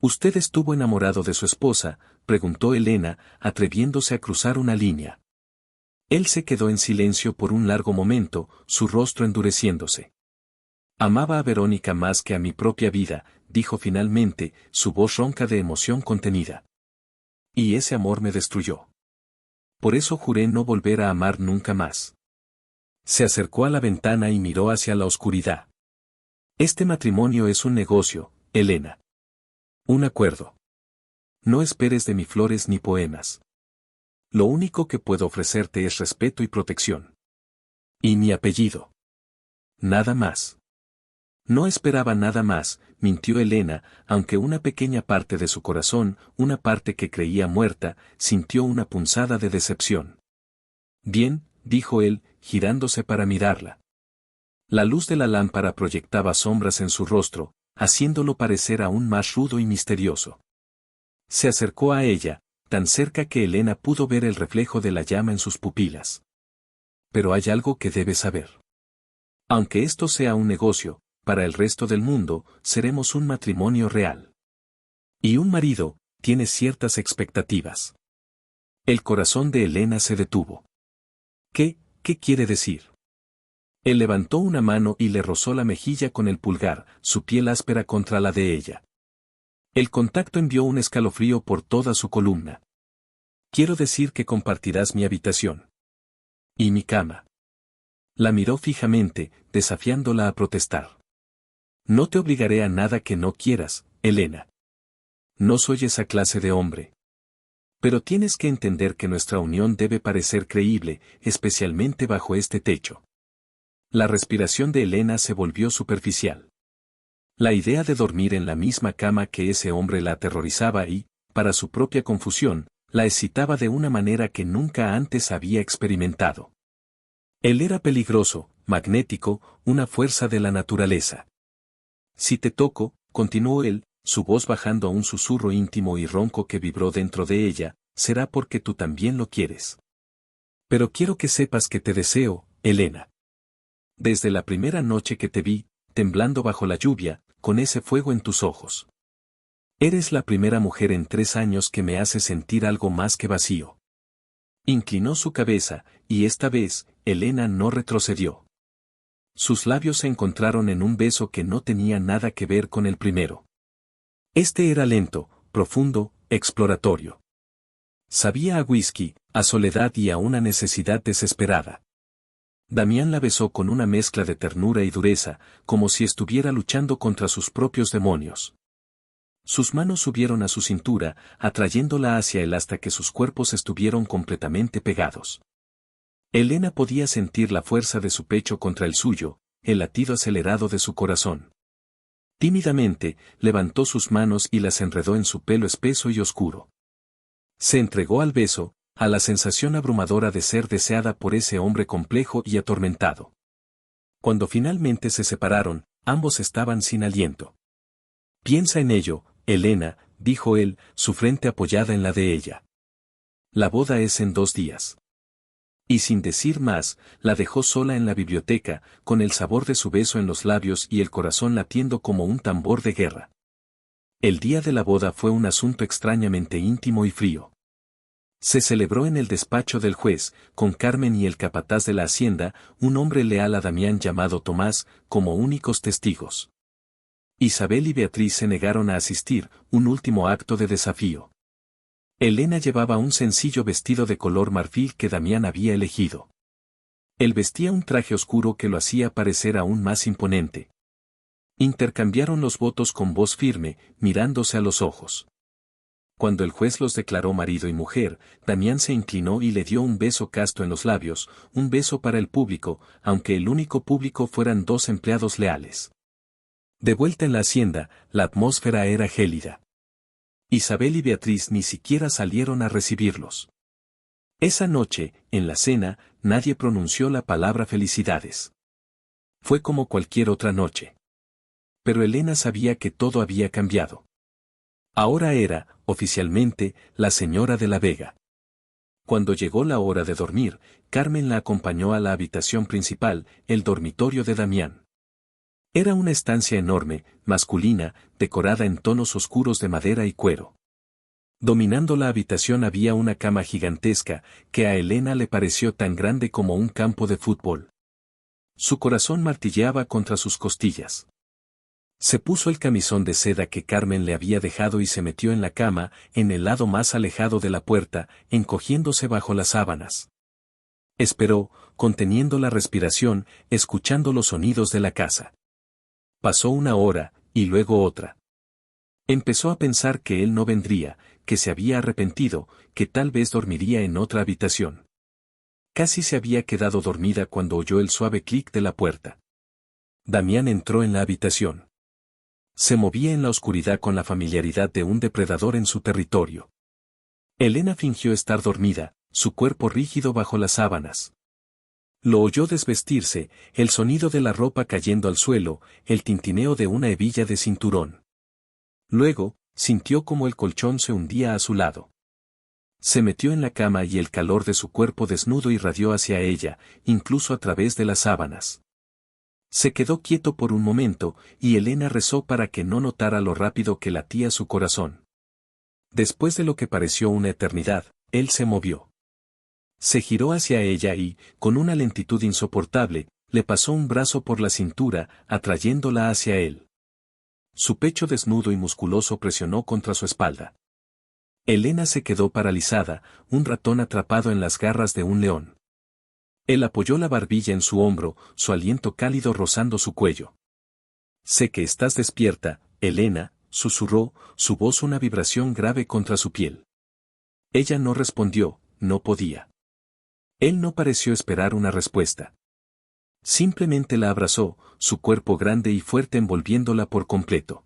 «¿Usted estuvo enamorado de su esposa?», preguntó Elena, atreviéndose a cruzar una línea. Él se quedó en silencio por un largo momento, su rostro endureciéndose. «Amaba a Verónica más que a mi propia vida», dijo finalmente, su voz ronca de emoción contenida. «Y ese amor me destruyó. Por eso juré no volver a amar nunca más». Se acercó a la ventana y miró hacia la oscuridad. «Este matrimonio es un negocio, Elena. Un acuerdo. No esperes de mí flores ni poemas. Lo único que puedo ofrecerte es respeto y protección. Y mi apellido. Nada más». No esperaba nada más, mintió Elena, aunque una pequeña parte de su corazón, una parte que creía muerta, sintió una punzada de decepción. «Bien», dijo él, girándose para mirarla. La luz de la lámpara proyectaba sombras en su rostro, haciéndolo parecer aún más rudo y misterioso. Se acercó a ella, tan cerca que Elena pudo ver el reflejo de la llama en sus pupilas. «Pero hay algo que debes saber. Aunque esto sea un negocio, para el resto del mundo, seremos un matrimonio real. Y un marido tiene ciertas expectativas». El corazón de Elena se detuvo. ¿Qué quiere decir? Él levantó una mano y le rozó la mejilla con el pulgar, su piel áspera contra la de ella. El contacto envió un escalofrío por toda su columna. «Quiero decir que compartirás mi habitación. Y mi cama». La miró fijamente, desafiándola a protestar. «No te obligaré a nada que no quieras, Elena. No soy esa clase de hombre. Pero tienes que entender que nuestra unión debe parecer creíble, especialmente bajo este techo». La respiración de Elena se volvió superficial. La idea de dormir en la misma cama que ese hombre la aterrorizaba y, para su propia confusión, la excitaba de una manera que nunca antes había experimentado. Él era peligroso, magnético, una fuerza de la naturaleza. «Si te toco», continuó él, su voz bajando a un susurro íntimo y ronco que vibró dentro de ella, «será porque tú también lo quieres. Pero quiero que sepas que te deseo, Elena. Desde la primera noche que te vi, temblando bajo la lluvia, con ese fuego en tus ojos. Eres la primera mujer en 3 años que me hace sentir algo más que vacío». Inclinó su cabeza, y esta vez, Elena no retrocedió. Sus labios se encontraron en un beso que no tenía nada que ver con el primero. Este era lento, profundo, exploratorio. Sabía a whisky, a soledad y a una necesidad desesperada. Damián la besó con una mezcla de ternura y dureza, como si estuviera luchando contra sus propios demonios. Sus manos subieron a su cintura, atrayéndola hacia él hasta que sus cuerpos estuvieron completamente pegados. Elena podía sentir la fuerza de su pecho contra el suyo, el latido acelerado de su corazón. Tímidamente, levantó sus manos y las enredó en su pelo espeso y oscuro. Se entregó al beso, a la sensación abrumadora de ser deseada por ese hombre complejo y atormentado. Cuando finalmente se separaron, ambos estaban sin aliento. Piensa en ello, Elena, dijo él, su frente apoyada en la de ella. La boda es en 2 días. Y sin decir más, la dejó sola en la biblioteca, con el sabor de su beso en los labios y el corazón latiendo como un tambor de guerra. El día de la boda fue un asunto extrañamente íntimo y frío. Se celebró en el despacho del juez, con Carmen y el capataz de la hacienda, un hombre leal a Damián llamado Tomás, como únicos testigos. Isabel y Beatriz se negaron a asistir, un último acto de desafío. Elena llevaba un sencillo vestido de color marfil que Damián había elegido. Él vestía un traje oscuro que lo hacía parecer aún más imponente. Intercambiaron los votos con voz firme, mirándose a los ojos. Cuando el juez los declaró marido y mujer, Damián se inclinó y le dio un beso casto en los labios, un beso para el público, aunque el único público fueran 2 empleados leales. De vuelta en la hacienda, la atmósfera era gélida. Isabel y Beatriz ni siquiera salieron a recibirlos. Esa noche, en la cena, nadie pronunció la palabra felicidades. Fue como cualquier otra noche. Pero Elena sabía que todo había cambiado. Ahora era, oficialmente, la señora de la Vega. Cuando llegó la hora de dormir, Carmen la acompañó a la habitación principal, el dormitorio de Damián. Era una estancia enorme, masculina, decorada en tonos oscuros de madera y cuero. Dominando la habitación había una cama gigantesca, que a Elena le pareció tan grande como un campo de fútbol. Su corazón martilleaba contra sus costillas. Se puso el camisón de seda que Carmen le había dejado y se metió en la cama, en el lado más alejado de la puerta, encogiéndose bajo las sábanas. Esperó, conteniendo la respiración, escuchando los sonidos de la casa. Pasó 1 hora, y luego otra. Empezó a pensar que él no vendría, que se había arrepentido, que tal vez dormiría en otra habitación. Casi se había quedado dormida cuando oyó el suave clic de la puerta. Damián entró en la habitación. Se movía en la oscuridad con la familiaridad de un depredador en su territorio. Elena fingió estar dormida, su cuerpo rígido bajo las sábanas. Lo oyó desvestirse, el sonido de la ropa cayendo al suelo, el tintineo de una hebilla de cinturón. Luego, sintió como el colchón se hundía a su lado. Se metió en la cama y el calor de su cuerpo desnudo irradió hacia ella, incluso a través de las sábanas. Se quedó quieto por un momento, y Elena rezó para que no notara lo rápido que latía su corazón. Después de lo que pareció una eternidad, él se movió. Se giró hacia ella y, con una lentitud insoportable, le pasó un brazo por la cintura, atrayéndola hacia él. Su pecho desnudo y musculoso presionó contra su espalda. Elena se quedó paralizada, un ratón atrapado en las garras de un león. Él apoyó la barbilla en su hombro, su aliento cálido rozando su cuello. «Sé que estás despierta, Elena», susurró, su voz una vibración grave contra su piel. Ella no respondió, no podía. Él no pareció esperar una respuesta. Simplemente la abrazó, su cuerpo grande y fuerte envolviéndola por completo.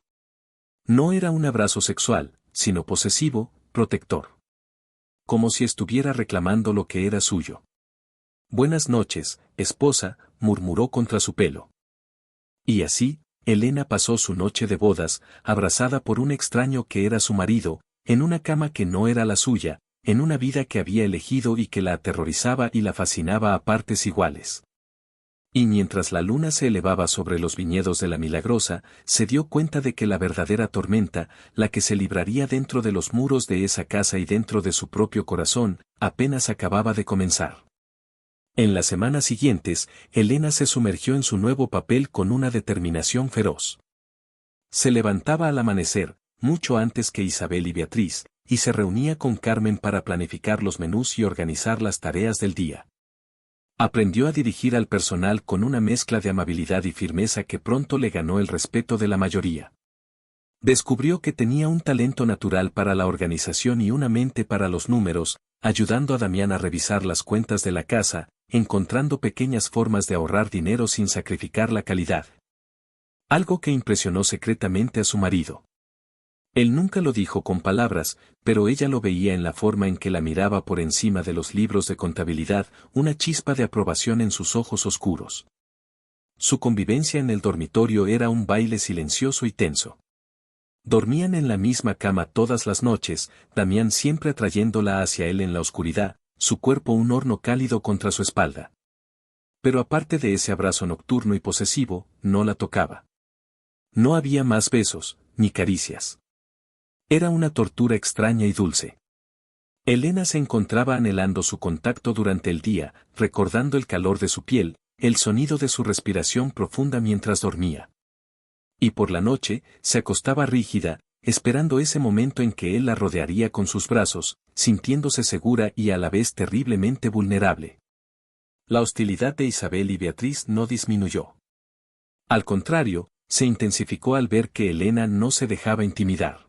No era un abrazo sexual, sino posesivo, protector. Como si estuviera reclamando lo que era suyo. «Buenas noches, esposa», murmuró contra su pelo. Y así, Elena pasó su noche de bodas, abrazada por un extraño que era su marido, en una cama que no era la suya, en una vida que había elegido y que la aterrorizaba y la fascinaba a partes iguales. Y mientras la luna se elevaba sobre los viñedos de la Milagrosa, se dio cuenta de que la verdadera tormenta, la que se libraría dentro de los muros de esa casa y dentro de su propio corazón, apenas acababa de comenzar. En las semanas siguientes, Elena se sumergió en su nuevo papel con una determinación feroz. Se levantaba al amanecer, mucho antes que Isabel y Beatriz, y se reunía con Carmen para planificar los menús y organizar las tareas del día. Aprendió a dirigir al personal con una mezcla de amabilidad y firmeza que pronto le ganó el respeto de la mayoría. Descubrió que tenía un talento natural para la organización y una mente para los números, ayudando a Damián a revisar las cuentas de la casa, encontrando pequeñas formas de ahorrar dinero sin sacrificar la calidad. Algo que impresionó secretamente a su marido. Él nunca lo dijo con palabras, pero ella lo veía en la forma en que la miraba por encima de los libros de contabilidad, una chispa de aprobación en sus ojos oscuros. Su convivencia en el dormitorio era un baile silencioso y tenso. Dormían en la misma cama todas las noches, Damián siempre atrayéndola hacia él en la oscuridad, su cuerpo un horno cálido contra su espalda. Pero aparte de ese abrazo nocturno y posesivo, no la tocaba. No había más besos, ni caricias. Era una tortura extraña y dulce. Elena se encontraba anhelando su contacto durante el día, recordando el calor de su piel, el sonido de su respiración profunda mientras dormía. Y por la noche, se acostaba rígida, esperando ese momento en que él la rodearía con sus brazos, sintiéndose segura y a la vez terriblemente vulnerable. La hostilidad de Isabel y Beatriz no disminuyó. Al contrario, se intensificó al ver que Elena no se dejaba intimidar.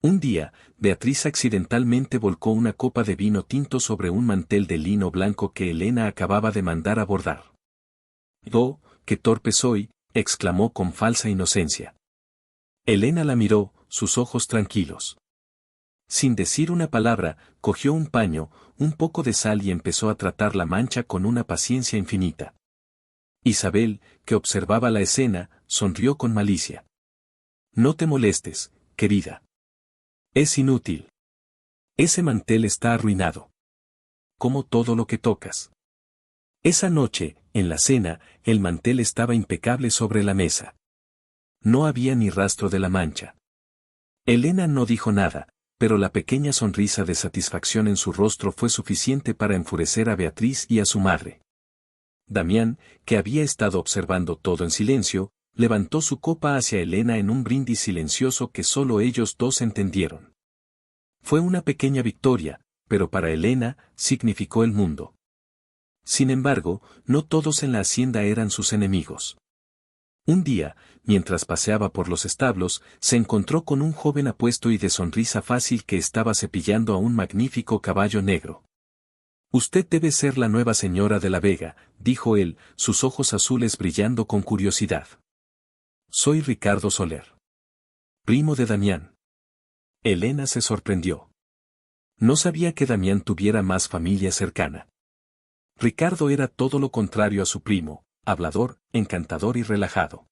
Un día, Beatriz accidentalmente volcó una copa de vino tinto sobre un mantel de lino blanco que Elena acababa de mandar a bordar. «Oh, qué torpe soy», exclamó con falsa inocencia. Elena la miró, sus ojos tranquilos. Sin decir una palabra, cogió un paño, un poco de sal y empezó a tratar la mancha con una paciencia infinita. Isabel, que observaba la escena, sonrió con malicia. «No te molestes, querida. Es inútil. Ese mantel está arruinado. Como todo lo que tocas». Esa noche, en la cena, el mantel estaba impecable sobre la mesa. No había ni rastro de la mancha. Elena no dijo nada, pero la pequeña sonrisa de satisfacción en su rostro fue suficiente para enfurecer a Beatriz y a su madre. Damián, que había estado observando todo en silencio, levantó su copa hacia Elena en un brindis silencioso que solo ellos dos entendieron. Fue una pequeña victoria, pero para Elena, significó el mundo. Sin embargo, no todos en la hacienda eran sus enemigos. Un día, mientras paseaba por los establos, se encontró con un joven apuesto y de sonrisa fácil que estaba cepillando a un magnífico caballo negro. «Usted debe ser la nueva señora de la Vega», dijo él, sus ojos azules brillando con curiosidad. «Soy Ricardo Soler. Primo de Damián». Elena se sorprendió. No sabía que Damián tuviera más familia cercana. Ricardo era todo lo contrario a su primo, hablador, encantador y relajado.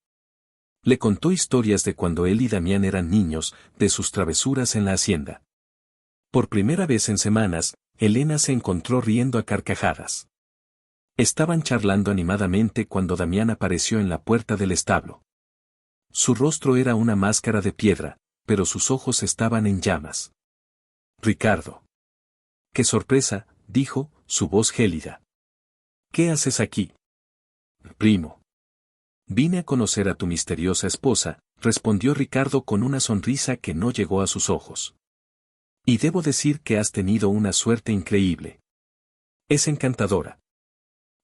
Le contó historias de cuando él y Damián eran niños, de sus travesuras en la hacienda. Por primera vez en semanas, Elena se encontró riendo a carcajadas. Estaban charlando animadamente cuando Damián apareció en la puerta del establo. Su rostro era una máscara de piedra, pero sus ojos estaban en llamas. «Ricardo». «¡Qué sorpresa!», dijo, su voz gélida. «¿Qué haces aquí?» «Primo. Vine a conocer a tu misteriosa esposa», respondió Ricardo con una sonrisa que no llegó a sus ojos. «Y debo decir que has tenido una suerte increíble. Es encantadora».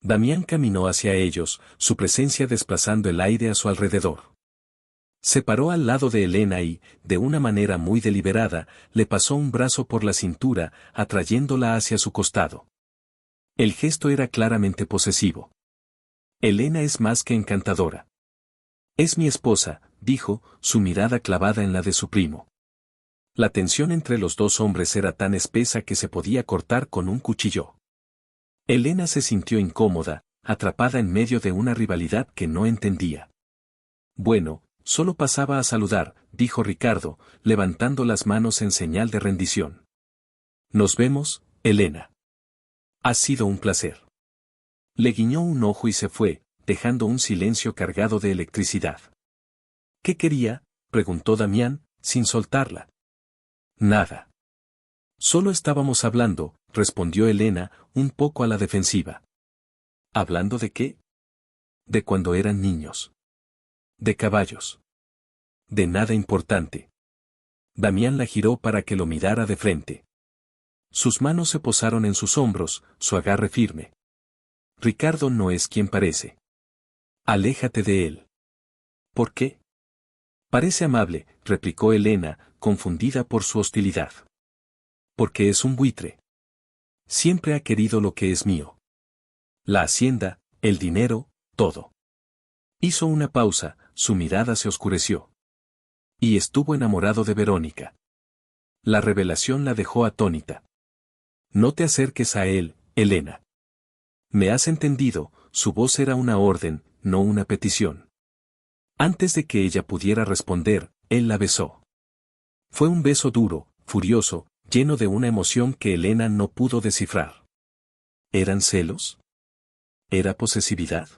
Damián caminó hacia ellos, su presencia desplazando el aire a su alrededor. Se paró al lado de Elena y, de una manera muy deliberada, le pasó un brazo por la cintura, atrayéndola hacia su costado. El gesto era claramente posesivo. «Elena es más que encantadora. Es mi esposa», dijo, su mirada clavada en la de su primo. La tensión entre los dos hombres era tan espesa que se podía cortar con un cuchillo. Elena se sintió incómoda, atrapada en medio de una rivalidad que no entendía. «Bueno, solo pasaba a saludar», dijo Ricardo, levantando las manos en señal de rendición. «Nos vemos, Elena. Ha sido un placer». Le guiñó un ojo y se fue, dejando un silencio cargado de electricidad. «¿Qué quería?», preguntó Damián, sin soltarla. «Nada. Solo estábamos hablando», respondió Elena, un poco a la defensiva. «¿Hablando de qué?». «De cuando eran niños». «De caballos». «De nada importante». Damián la giró para que lo mirara de frente. Sus manos se posaron en sus hombros, su agarre firme. Ricardo no es quien parece. Aléjate de él. ¿Por qué? Parece amable, replicó Elena, confundida por su hostilidad. Porque es un buitre. Siempre ha querido lo que es mío. La hacienda, el dinero, todo. Hizo una pausa, su mirada se oscureció. Y estuvo enamorado de Verónica. La revelación la dejó atónita. No te acerques a él, Elena. ¿Me has entendido? Su voz era una orden, no una petición. Antes de que ella pudiera responder, él la besó. Fue un beso duro, furioso, lleno de una emoción que Elena no pudo descifrar. ¿Eran celos? ¿Era posesividad?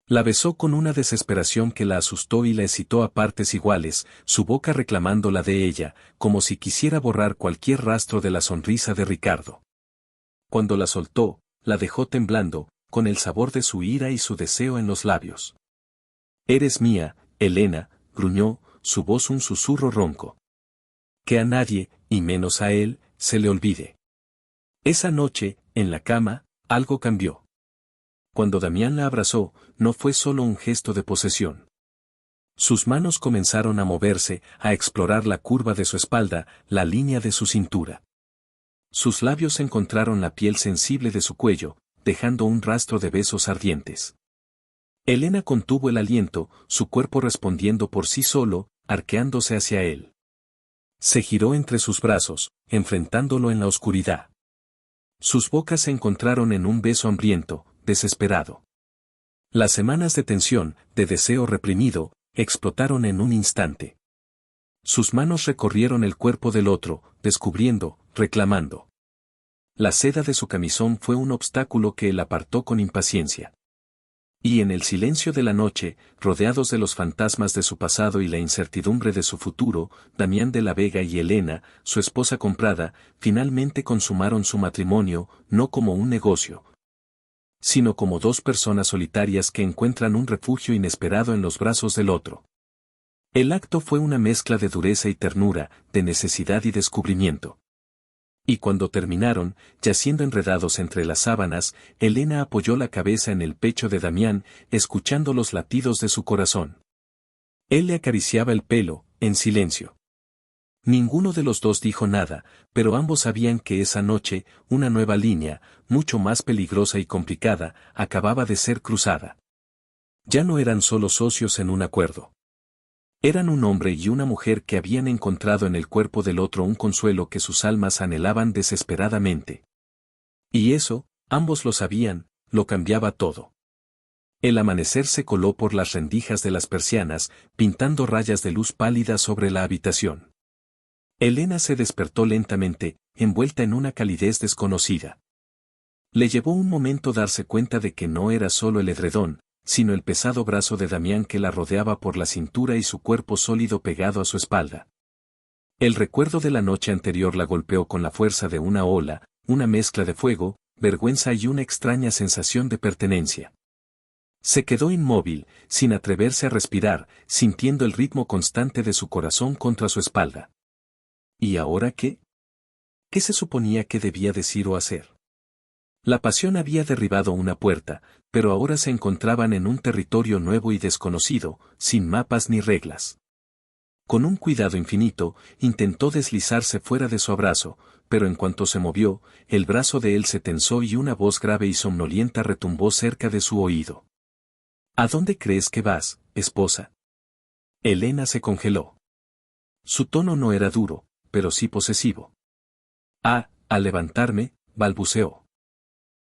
La besó con una desesperación que la asustó y la excitó a partes iguales, su boca reclamando la de ella, como si quisiera borrar cualquier rastro de la sonrisa de Ricardo. Cuando la soltó, la dejó temblando, con el sabor de su ira y su deseo en los labios. «Eres mía, Elena», gruñó, su voz un susurro ronco. Que a nadie, y menos a él, se le olvide. Esa noche, en la cama, algo cambió. Cuando Damián la abrazó, no fue solo un gesto de posesión. Sus manos comenzaron a moverse, a explorar la curva de su espalda, la línea de su cintura. Sus labios encontraron la piel sensible de su cuello, dejando un rastro de besos ardientes. Elena contuvo el aliento, su cuerpo respondiendo por sí solo, arqueándose hacia él. Se giró entre sus brazos, enfrentándolo en la oscuridad. Sus bocas se encontraron en un beso hambriento, desesperado. Las semanas de tensión, de deseo reprimido, explotaron en un instante. Sus manos recorrieron el cuerpo del otro, descubriendo, reclamando. La seda de su camisón fue un obstáculo que él apartó con impaciencia. Y en el silencio de la noche, rodeados de los fantasmas de su pasado y la incertidumbre de su futuro, Damián de la Vega y Elena, su esposa comprada, finalmente consumaron su matrimonio, no como un negocio, sino como dos personas solitarias que encuentran un refugio inesperado en los brazos del otro. El acto fue una mezcla de dureza y ternura, de necesidad y descubrimiento. Y cuando terminaron, yaciendo enredados entre las sábanas, Elena apoyó la cabeza en el pecho de Damián, escuchando los latidos de su corazón. Él le acariciaba el pelo, en silencio. Ninguno de los dos dijo nada, pero ambos sabían que esa noche, una nueva línea, mucho más peligrosa y complicada, acababa de ser cruzada. Ya no eran solo socios en un acuerdo. Eran un hombre y una mujer que habían encontrado en el cuerpo del otro un consuelo que sus almas anhelaban desesperadamente. Y eso, ambos lo sabían, lo cambiaba todo. El amanecer se coló por las rendijas de las persianas, pintando rayas de luz pálida sobre la habitación. Elena se despertó lentamente, envuelta en una calidez desconocida. Le llevó un momento darse cuenta de que no era solo el edredón, sino el pesado brazo de Damián que la rodeaba por la cintura y su cuerpo sólido pegado a su espalda. El recuerdo de la noche anterior la golpeó con la fuerza de una ola, una mezcla de fuego, vergüenza y una extraña sensación de pertenencia. Se quedó inmóvil, sin atreverse a respirar, sintiendo el ritmo constante de su corazón contra su espalda. ¿Y ahora qué? ¿Qué se suponía que debía decir o hacer? La pasión había derribado una puerta, pero ahora se encontraban en un territorio nuevo y desconocido, sin mapas ni reglas. Con un cuidado infinito, intentó deslizarse fuera de su abrazo, pero en cuanto se movió, el brazo de él se tensó y una voz grave y somnolienta retumbó cerca de su oído. ¿A dónde crees que vas, esposa? Elena se congeló. Su tono no era duro, pero sí posesivo. Al levantarme, balbuceó.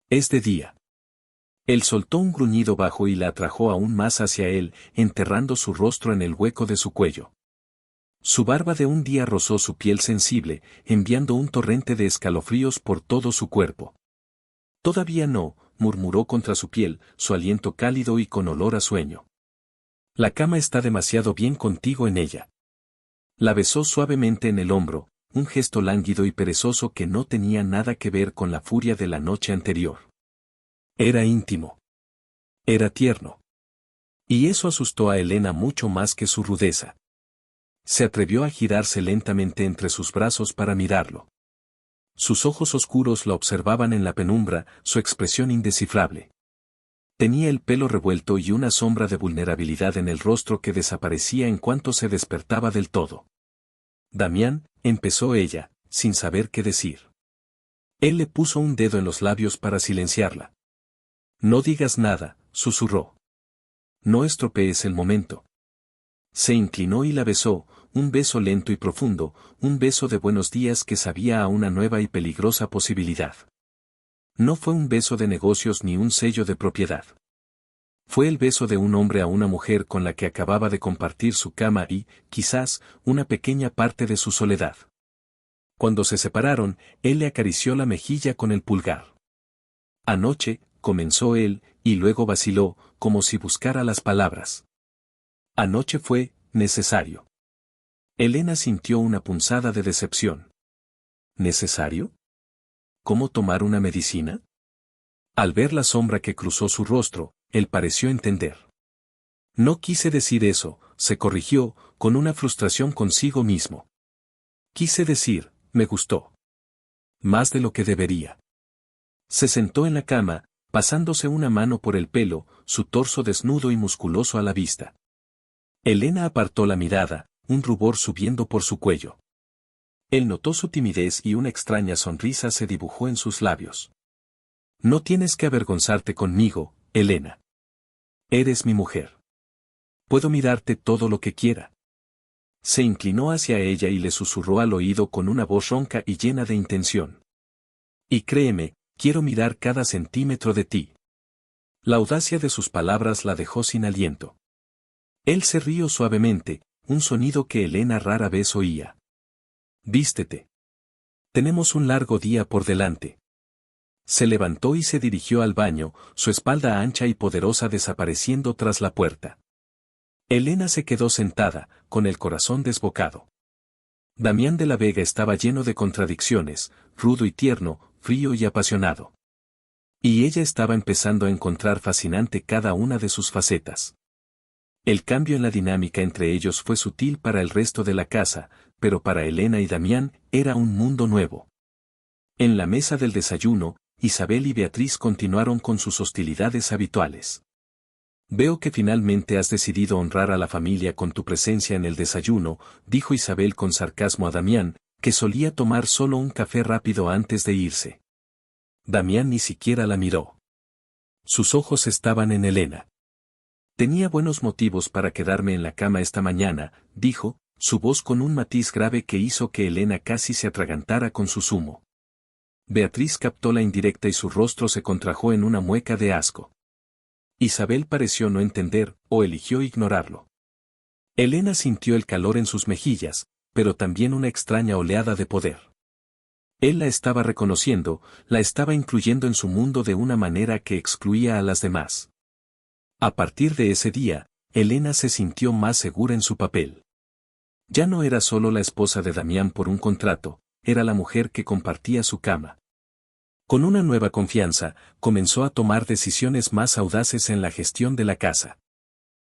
Es de día. Él soltó un gruñido bajo y la atrajo aún más hacia él, enterrando su rostro en el hueco de su cuello. Su barba de un día rozó su piel sensible, enviando un torrente de escalofríos por todo su cuerpo. Todavía no, murmuró contra su piel, su aliento cálido y con olor a sueño. La cama está demasiado bien contigo en ella. La besó suavemente en el hombro, un gesto lánguido y perezoso que no tenía nada que ver con la furia de la noche anterior. Era íntimo. Era tierno. Y eso asustó a Elena mucho más que su rudeza. Se atrevió a girarse lentamente entre sus brazos para mirarlo. Sus ojos oscuros la observaban en la penumbra, su expresión indescifrable. Tenía el pelo revuelto y una sombra de vulnerabilidad en el rostro que desaparecía en cuanto se despertaba del todo. Damián, empezó ella, sin saber qué decir. Él le puso un dedo en los labios para silenciarla. No digas nada, susurró. No estropees el momento. Se inclinó y la besó, un beso lento y profundo, un beso de buenos días que sabía a una nueva y peligrosa posibilidad. No fue un beso de negocios ni un sello de propiedad. Fue el beso de un hombre a una mujer con la que acababa de compartir su cama y, quizás, una pequeña parte de su soledad. Cuando se separaron, él le acarició la mejilla con el pulgar. Anoche, comenzó él, y luego vaciló, como si buscara las palabras. Anoche fue necesario. Elena sintió una punzada de decepción. ¿Necesario? ¿Cómo tomar una medicina? Al ver la sombra que cruzó su rostro, él pareció entender. No quise decir eso, se corrigió, con una frustración consigo mismo. Quise decir, me gustó. Más de lo que debería. Se sentó en la cama, pasándose una mano por el pelo, su torso desnudo y musculoso a la vista. Elena apartó la mirada, un rubor subiendo por su cuello. Él notó su timidez y una extraña sonrisa se dibujó en sus labios. No tienes que avergonzarte conmigo, Elena. Eres mi mujer. Puedo mirarte todo lo que quiera. Se inclinó hacia ella y le susurró al oído con una voz ronca y llena de intención. Y créeme, quiero mirar cada centímetro de ti. La audacia de sus palabras la dejó sin aliento. Él se rió suavemente, un sonido que Elena rara vez oía. Vístete. Tenemos un largo día por delante. Se levantó y se dirigió al baño, su espalda ancha y poderosa desapareciendo tras la puerta. Elena se quedó sentada, con el corazón desbocado. Damián de la Vega estaba lleno de contradicciones, rudo y tierno, frío y apasionado. Y ella estaba empezando a encontrar fascinante cada una de sus facetas. El cambio en la dinámica entre ellos fue sutil para el resto de la casa, pero para Elena y Damián era un mundo nuevo. En la mesa del desayuno, Isabel y Beatriz continuaron con sus hostilidades habituales. Veo que finalmente has decidido honrar a la familia con tu presencia en el desayuno, dijo Isabel con sarcasmo a Damián, que solía tomar solo un café rápido antes de irse. Damián ni siquiera la miró. Sus ojos estaban en Elena. Tenía buenos motivos para quedarme en la cama esta mañana, dijo, su voz con un matiz grave que hizo que Elena casi se atragantara con su zumo. Beatriz captó la indirecta y su rostro se contrajo en una mueca de asco. Isabel pareció no entender, o eligió ignorarlo. Elena sintió el calor en sus mejillas, pero también una extraña oleada de poder. Él la estaba reconociendo, la estaba incluyendo en su mundo de una manera que excluía a las demás. A partir de ese día, Elena se sintió más segura en su papel. Ya no era solo la esposa de Damián por un contrato, era la mujer que compartía su cama. Con una nueva confianza, comenzó a tomar decisiones más audaces en la gestión de la casa.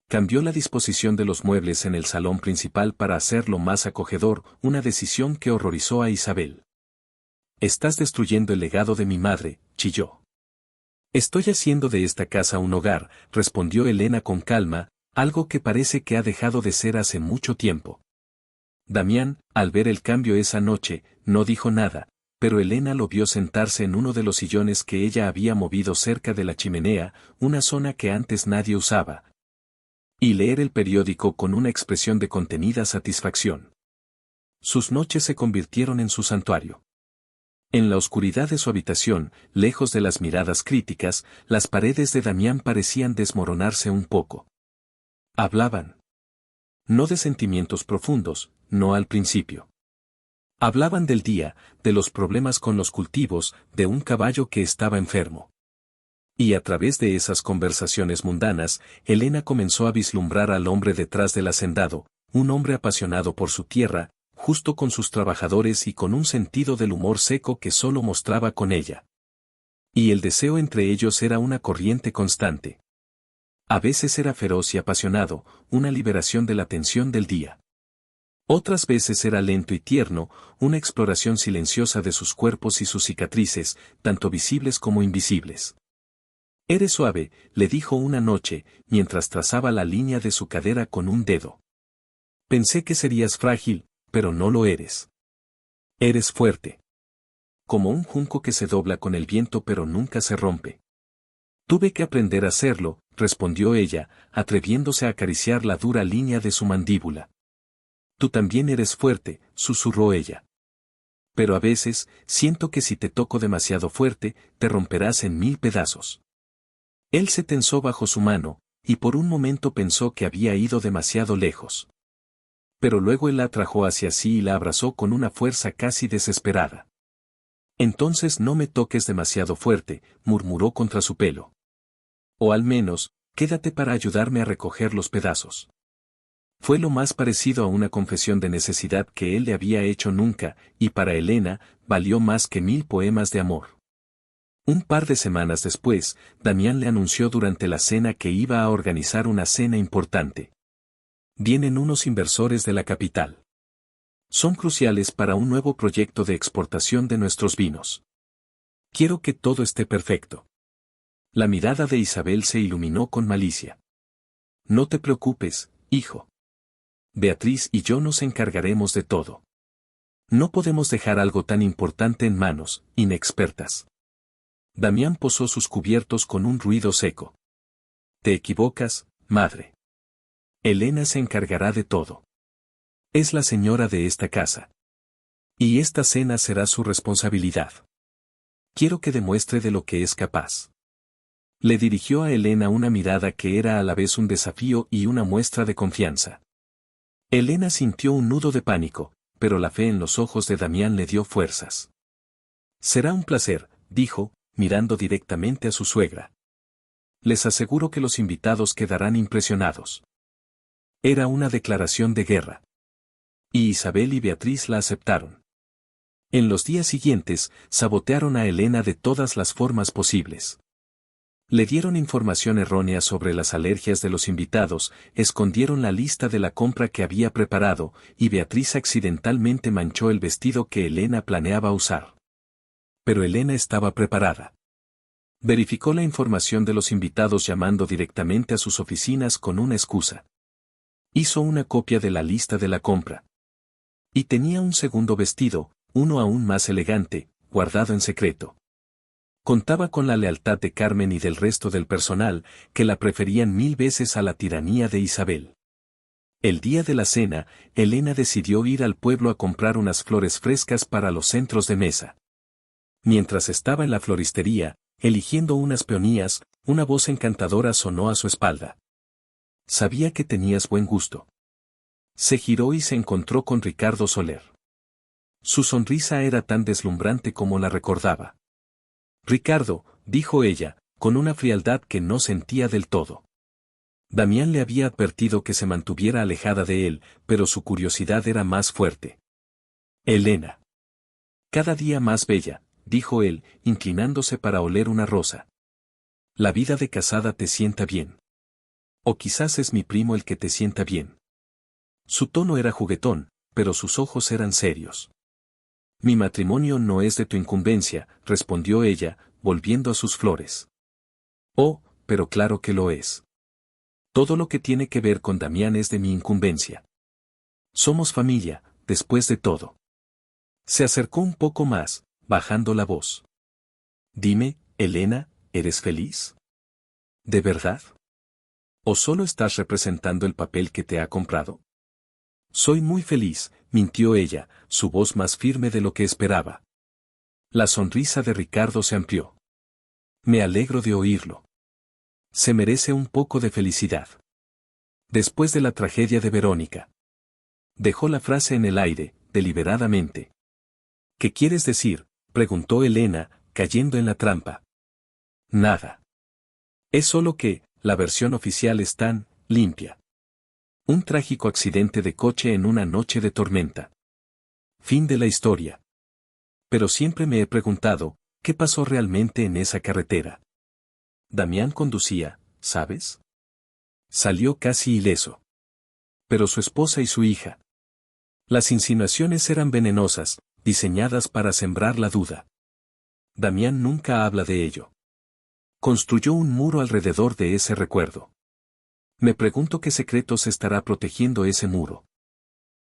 Cambió la disposición de los muebles en el salón principal para hacerlo más acogedor, una decisión que horrorizó a Isabel. Estás destruyendo el legado de mi madre, chilló. Estoy haciendo de esta casa un hogar, respondió Elena con calma, algo que parece que ha dejado de ser hace mucho tiempo. Damián, al ver el cambio esa noche, no dijo nada, pero Elena lo vio sentarse en uno de los sillones que ella había movido cerca de la chimenea, una zona que antes nadie usaba, y leer el periódico con una expresión de contenida satisfacción. Sus noches se convirtieron en su santuario. En la oscuridad de su habitación, lejos de las miradas críticas, las paredes de Damián parecían desmoronarse un poco. Hablaban. No de sentimientos profundos, no al principio. Hablaban del día, de los problemas con los cultivos, de un caballo que estaba enfermo. Y a través de esas conversaciones mundanas, Elena comenzó a vislumbrar al hombre detrás del hacendado, un hombre apasionado por su tierra, justo con sus trabajadores y con un sentido del humor seco que solo mostraba con ella. Y el deseo entre ellos era una corriente constante. A veces era feroz y apasionado, una liberación de la tensión del día. Otras veces era lento y tierno, una exploración silenciosa de sus cuerpos y sus cicatrices, tanto visibles como invisibles. Eres suave, le dijo una noche, mientras trazaba la línea de su cadera con un dedo. Pensé que serías frágil, pero no lo eres. Eres fuerte. Como un junco que se dobla con el viento pero nunca se rompe. Tuve que aprender a hacerlo, respondió ella, atreviéndose a acariciar la dura línea de su mandíbula. Tú también eres fuerte, susurró ella. Pero a veces, siento que si te toco demasiado fuerte, te romperás en 1000 pedazos. Él se tensó bajo su mano, y por un momento pensó que había ido demasiado lejos. Pero luego él la atrajo hacia sí y la abrazó con una fuerza casi desesperada. Entonces no me toques demasiado fuerte, murmuró contra su pelo. O al menos, quédate para ayudarme a recoger los pedazos. Fue lo más parecido a una confesión de necesidad que él le había hecho nunca, y para Elena, valió más que 1000 poemas de amor. Un par de semanas después, Damián le anunció durante la cena que iba a organizar una cena importante. Vienen unos inversores de la capital. Son cruciales para un nuevo proyecto de exportación de nuestros vinos. Quiero que todo esté perfecto. La mirada de Isabel se iluminó con malicia. No te preocupes, hijo. Beatriz y yo nos encargaremos de todo. No podemos dejar algo tan importante en manos inexpertas. Damián posó sus cubiertos con un ruido seco. Te equivocas, madre. Elena se encargará de todo. Es la señora de esta casa. Y esta cena será su responsabilidad. Quiero que demuestre de lo que es capaz. Le dirigió a Elena una mirada que era a la vez un desafío y una muestra de confianza. Elena sintió un nudo de pánico, pero la fe en los ojos de Damián le dio fuerzas. Será un placer, dijo, mirando directamente a su suegra. Les aseguro que los invitados quedarán impresionados. Era una declaración de guerra. Y Isabel y Beatriz la aceptaron. En los días siguientes, sabotearon a Elena de todas las formas posibles. Le dieron información errónea sobre las alergias de los invitados, escondieron la lista de la compra que había preparado, y Beatriz accidentalmente manchó el vestido que Elena planeaba usar. Pero Elena estaba preparada. Verificó la información de los invitados llamando directamente a sus oficinas con una excusa. Hizo una copia de la lista de la compra. Y tenía un segundo vestido, uno aún más elegante, guardado en secreto. Contaba con la lealtad de Carmen y del resto del personal, que la preferían 1000 veces a la tiranía de Isabel. El día de la cena, Elena decidió ir al pueblo a comprar unas flores frescas para los centros de mesa. Mientras estaba en la floristería, eligiendo unas peonías, una voz encantadora sonó a su espalda. Sabía que tenías buen gusto. Se giró y se encontró con Ricardo Soler. Su sonrisa era tan deslumbrante como la recordaba. Ricardo, dijo ella, con una frialdad que no sentía del todo. Damián le había advertido que se mantuviera alejada de él, pero su curiosidad era más fuerte. Elena. Cada día más bella, dijo él, inclinándose para oler una rosa. La vida de casada te sienta bien. O quizás es mi primo el que te sienta bien. Su tono era juguetón, pero sus ojos eran serios. Mi matrimonio no es de tu incumbencia, respondió ella, volviendo a sus flores. Oh, pero claro que lo es. Todo lo que tiene que ver con Damián es de mi incumbencia. Somos familia, después de todo. Se acercó un poco más, bajando la voz. Dime, Elena, ¿eres feliz? ¿De verdad? ¿O solo estás representando el papel que te ha comprado? Soy muy feliz, mintió ella, su voz más firme de lo que esperaba. La sonrisa de Ricardo se amplió. Me alegro de oírlo. Se merece un poco de felicidad. Después de la tragedia de Verónica. Dejó la frase en el aire, deliberadamente. ¿Qué quieres decir?, preguntó Elena, cayendo en la trampa. Nada. Es solo que, la versión oficial es tan limpia. Un trágico accidente de coche en una noche de tormenta. Fin de la historia. Pero siempre me he preguntado, ¿qué pasó realmente en esa carretera? Damián conducía, ¿sabes? Salió casi ileso. Pero su esposa y su hija. Las insinuaciones eran venenosas, diseñadas para sembrar la duda. Damián nunca habla de ello. Construyó un muro alrededor de ese recuerdo. Me pregunto qué secretos estará protegiendo ese muro.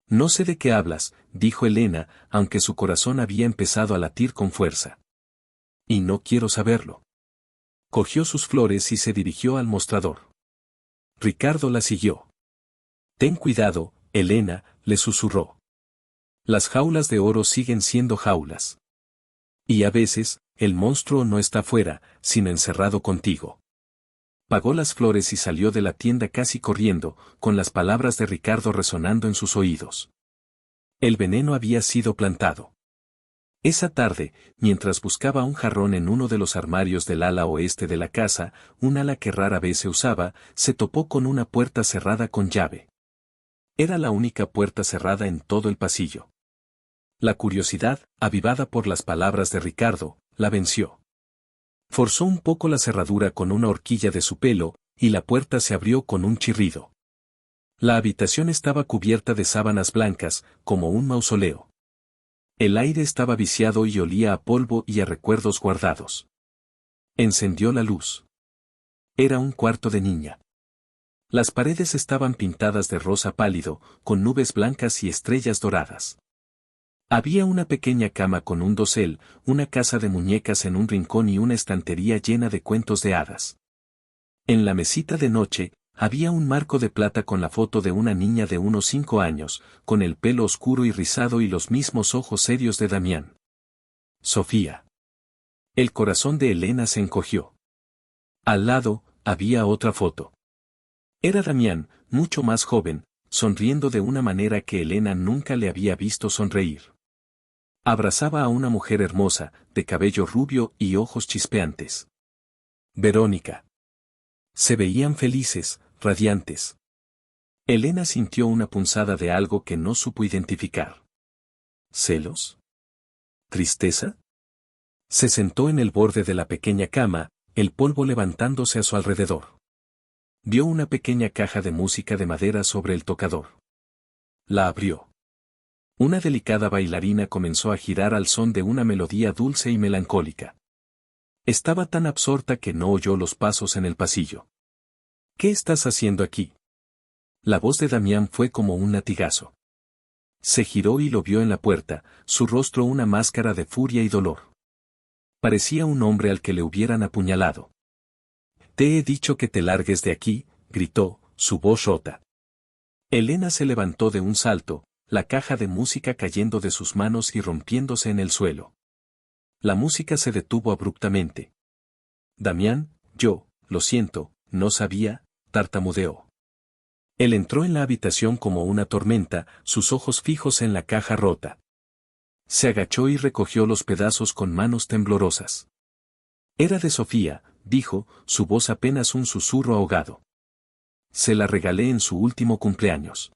No sé de qué hablas, dijo Elena, aunque su corazón había empezado a latir con fuerza. Y no quiero saberlo. Cogió sus flores y se dirigió al mostrador. Ricardo la siguió. Ten cuidado, Elena, le susurró. Las jaulas de oro siguen siendo jaulas. Y a veces, el monstruo no está fuera, sino encerrado contigo. Pagó las flores y salió de la tienda casi corriendo, con las palabras de Ricardo resonando en sus oídos. El veneno había sido plantado. Esa tarde, mientras buscaba un jarrón en uno de los armarios del ala oeste de la casa, un ala que rara vez se usaba, se topó con una puerta cerrada con llave. Era la única puerta cerrada en todo el pasillo. La curiosidad, avivada por las palabras de Ricardo, la venció. Forzó un poco la cerradura con una horquilla de su pelo, y la puerta se abrió con un chirrido. La habitación estaba cubierta de sábanas blancas, como un mausoleo. El aire estaba viciado y olía a polvo y a recuerdos guardados. Encendió la luz. Era un cuarto de niña. Las paredes estaban pintadas de rosa pálido, con nubes blancas y estrellas doradas. Había una pequeña cama con un dosel, una casa de muñecas en un rincón y una estantería llena de cuentos de hadas. En la mesita de noche, había un marco de plata con la foto de una niña de unos 5 años, con el pelo oscuro y rizado y los mismos ojos serios de Damián. Sofía. El corazón de Elena se encogió. Al lado, había otra foto. Era Damián, mucho más joven, sonriendo de una manera que Elena nunca le había visto sonreír. Abrazaba a una mujer hermosa, de cabello rubio y ojos chispeantes. Verónica. Se veían felices, radiantes. Elena sintió una punzada de algo que no supo identificar. ¿Celos? ¿Tristeza? Se sentó en el borde de la pequeña cama, el polvo levantándose a su alrededor. Vio una pequeña caja de música de madera sobre el tocador. La abrió. Una delicada bailarina comenzó a girar al son de una melodía dulce y melancólica. Estaba tan absorta que no oyó los pasos en el pasillo. ¿Qué estás haciendo aquí? La voz de Damián fue como un latigazo. Se giró y lo vio en la puerta, su rostro una máscara de furia y dolor. Parecía un hombre al que le hubieran apuñalado. Te he dicho que te largues de aquí, gritó, su voz rota. Elena se levantó de un salto, la caja de música cayendo de sus manos y rompiéndose en el suelo. La música se detuvo abruptamente. Damián, lo siento, no sabía, tartamudeó. Él entró en la habitación como una tormenta, sus ojos fijos en la caja rota. Se agachó y recogió los pedazos con manos temblorosas. Era de Sofía, dijo, su voz apenas un susurro ahogado. Se la regalé en su último cumpleaños.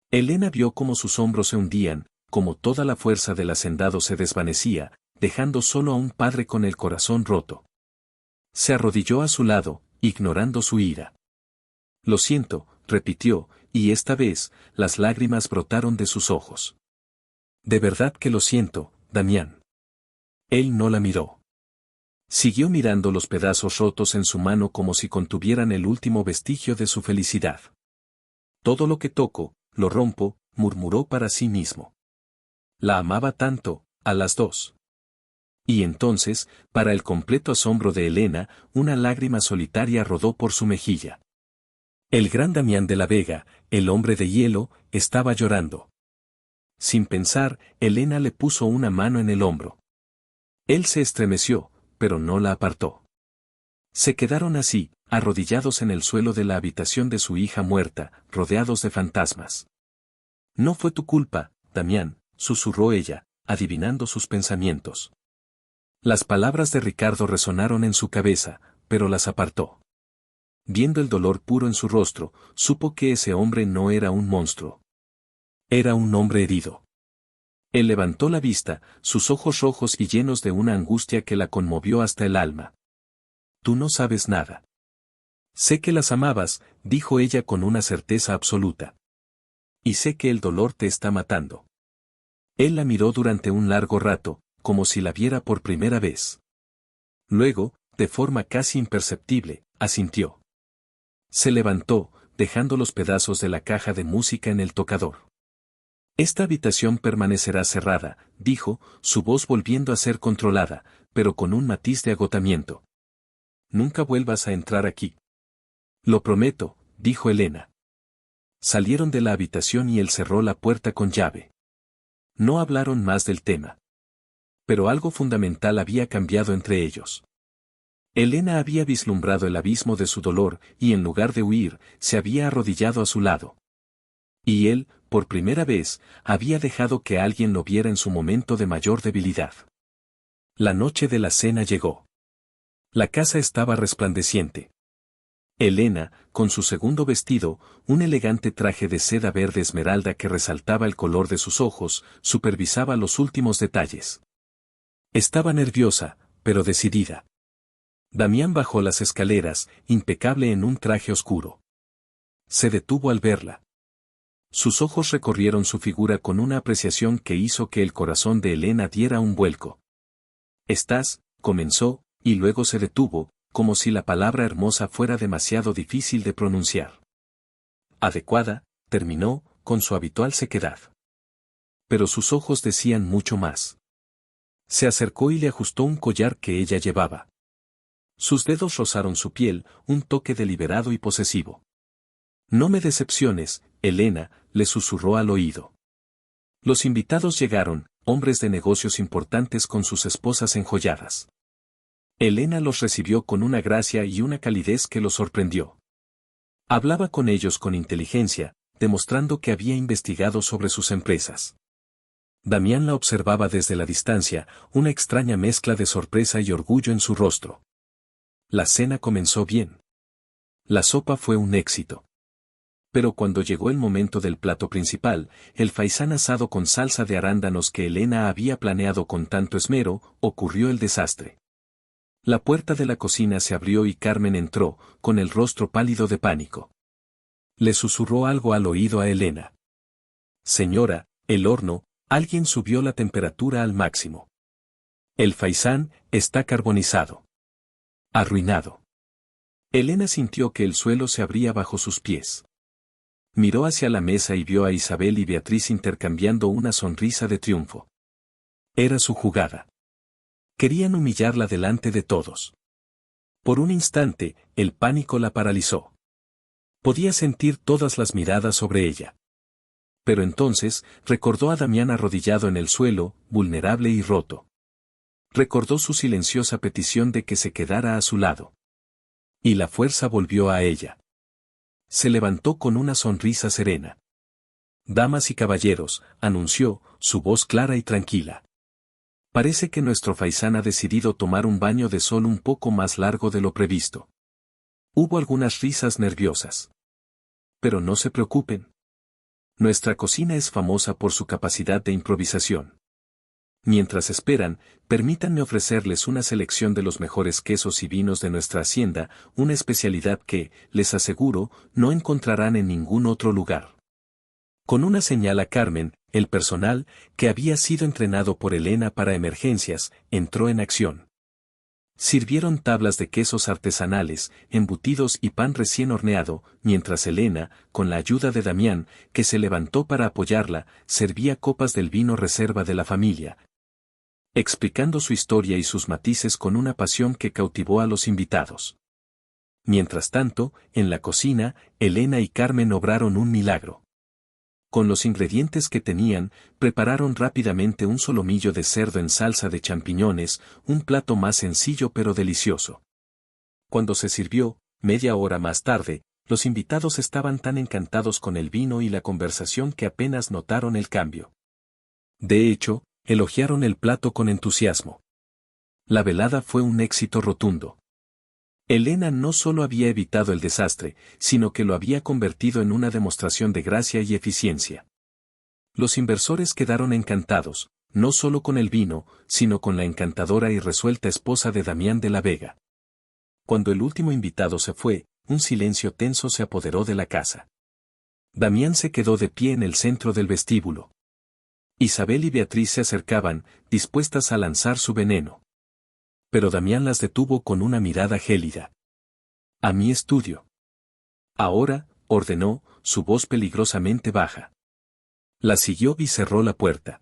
Elena vio cómo sus hombros se hundían, como toda la fuerza del hacendado se desvanecía, dejando solo a un padre con el corazón roto. Se arrodilló a su lado, ignorando su ira. Lo siento, repitió, y esta vez, las lágrimas brotaron de sus ojos. De verdad que lo siento, Damián. Él no la miró. Siguió mirando los pedazos rotos en su mano como si contuvieran el último vestigio de su felicidad. Todo lo que toco, lo rompo, murmuró para sí mismo. La amaba tanto, a las dos. Y entonces, para el completo asombro de Elena, una lágrima solitaria rodó por su mejilla. El gran Damián de la Vega, el hombre de hielo, estaba llorando. Sin pensar, Elena le puso una mano en el hombro. Él se estremeció, pero no la apartó. Se quedaron así, arrodillados en el suelo de la habitación de su hija muerta, rodeados de fantasmas. No fue tu culpa, Damián, susurró ella, adivinando sus pensamientos. Las palabras de Ricardo resonaron en su cabeza, pero las apartó. Viendo el dolor puro en su rostro, supo que ese hombre no era un monstruo. Era un hombre herido. Él levantó la vista, sus ojos rojos y llenos de una angustia que la conmovió hasta el alma. Tú no sabes nada. Sé que las amabas, dijo ella con una certeza absoluta. Y sé que el dolor te está matando. Él la miró durante un largo rato, como si la viera por primera vez. Luego, de forma casi imperceptible, asintió. Se levantó, dejando los pedazos de la caja de música en el tocador. Esta habitación permanecerá cerrada, dijo, su voz volviendo a ser controlada, pero con un matiz de agotamiento. Nunca vuelvas a entrar aquí. Lo prometo, dijo Elena. Salieron de la habitación y él cerró la puerta con llave. No hablaron más del tema. Pero algo fundamental había cambiado entre ellos. Elena había vislumbrado el abismo de su dolor y en lugar de huir, se había arrodillado a su lado. Y él, por primera vez, había dejado que alguien lo viera en su momento de mayor debilidad. La noche de la cena llegó. La casa estaba resplandeciente. Elena, con su segundo vestido, un elegante traje de seda verde esmeralda que resaltaba el color de sus ojos, supervisaba los últimos detalles. Estaba nerviosa, pero decidida. Damián bajó las escaleras, impecable en un traje oscuro. Se detuvo al verla. Sus ojos recorrieron su figura con una apreciación que hizo que el corazón de Elena diera un vuelco. «Estás», comenzó, y luego se detuvo, como si la palabra hermosa fuera demasiado difícil de pronunciar. «Adecuada», terminó, con su habitual sequedad. Pero sus ojos decían mucho más. Se acercó y le ajustó un collar que ella llevaba. Sus dedos rozaron su piel, un toque deliberado y posesivo. «No me decepciones, Elena», le susurró al oído. Los invitados llegaron, hombres de negocios importantes con sus esposas enjolladas. Elena los recibió con una gracia y una calidez que los sorprendió. Hablaba con ellos con inteligencia, demostrando que había investigado sobre sus empresas. Damián la observaba desde la distancia, una extraña mezcla de sorpresa y orgullo en su rostro. La cena comenzó bien. La sopa fue un éxito. Pero cuando llegó el momento del plato principal, el faisán asado con salsa de arándanos que Elena había planeado con tanto esmero, ocurrió el desastre. La puerta de la cocina se abrió y Carmen entró, con el rostro pálido de pánico. Le susurró algo al oído a Elena. «Señora, el horno, alguien subió la temperatura al máximo. El faisán está carbonizado. Arruinado». Elena sintió que el suelo se abría bajo sus pies. Miró hacia la mesa y vio a Isabel y Beatriz intercambiando una sonrisa de triunfo. Era su jugada. Querían humillarla delante de todos. Por un instante, el pánico la paralizó. Podía sentir todas las miradas sobre ella. Pero entonces, recordó a Damián arrodillado en el suelo, vulnerable y roto. Recordó su silenciosa petición de que se quedara a su lado. Y la fuerza volvió a ella. Se levantó con una sonrisa serena. «Damas y caballeros», anunció, su voz clara y tranquila. «Parece que nuestro faisán ha decidido tomar un baño de sol un poco más largo de lo previsto». Hubo algunas risas nerviosas. «Pero no se preocupen. Nuestra cocina es famosa por su capacidad de improvisación. Mientras esperan, permítanme ofrecerles una selección de los mejores quesos y vinos de nuestra hacienda, una especialidad que, les aseguro, no encontrarán en ningún otro lugar». Con una señal a Carmen, el personal, que había sido entrenado por Elena para emergencias, entró en acción. Sirvieron tablas de quesos artesanales, embutidos y pan recién horneado, mientras Elena, con la ayuda de Damián, que se levantó para apoyarla, servía copas del vino reserva de la familia, explicando su historia y sus matices con una pasión que cautivó a los invitados. Mientras tanto, en la cocina, Elena y Carmen obraron un milagro. Con los ingredientes que tenían, prepararon rápidamente un solomillo de cerdo en salsa de champiñones, un plato más sencillo pero delicioso. Cuando se sirvió, media hora más tarde, los invitados estaban tan encantados con el vino y la conversación que apenas notaron el cambio. De hecho, elogiaron el plato con entusiasmo. La velada fue un éxito rotundo. Elena no solo había evitado el desastre, sino que lo había convertido en una demostración de gracia y eficiencia. Los inversores quedaron encantados, no solo con el vino, sino con la encantadora y resuelta esposa de Damián de la Vega. Cuando el último invitado se fue, un silencio tenso se apoderó de la casa. Damián se quedó de pie en el centro del vestíbulo. Isabel y Beatriz se acercaban, dispuestas a lanzar su veneno. Pero Damián las detuvo con una mirada gélida. A mi estudio. Ahora, ordenó, su voz peligrosamente baja. La siguió y cerró la puerta.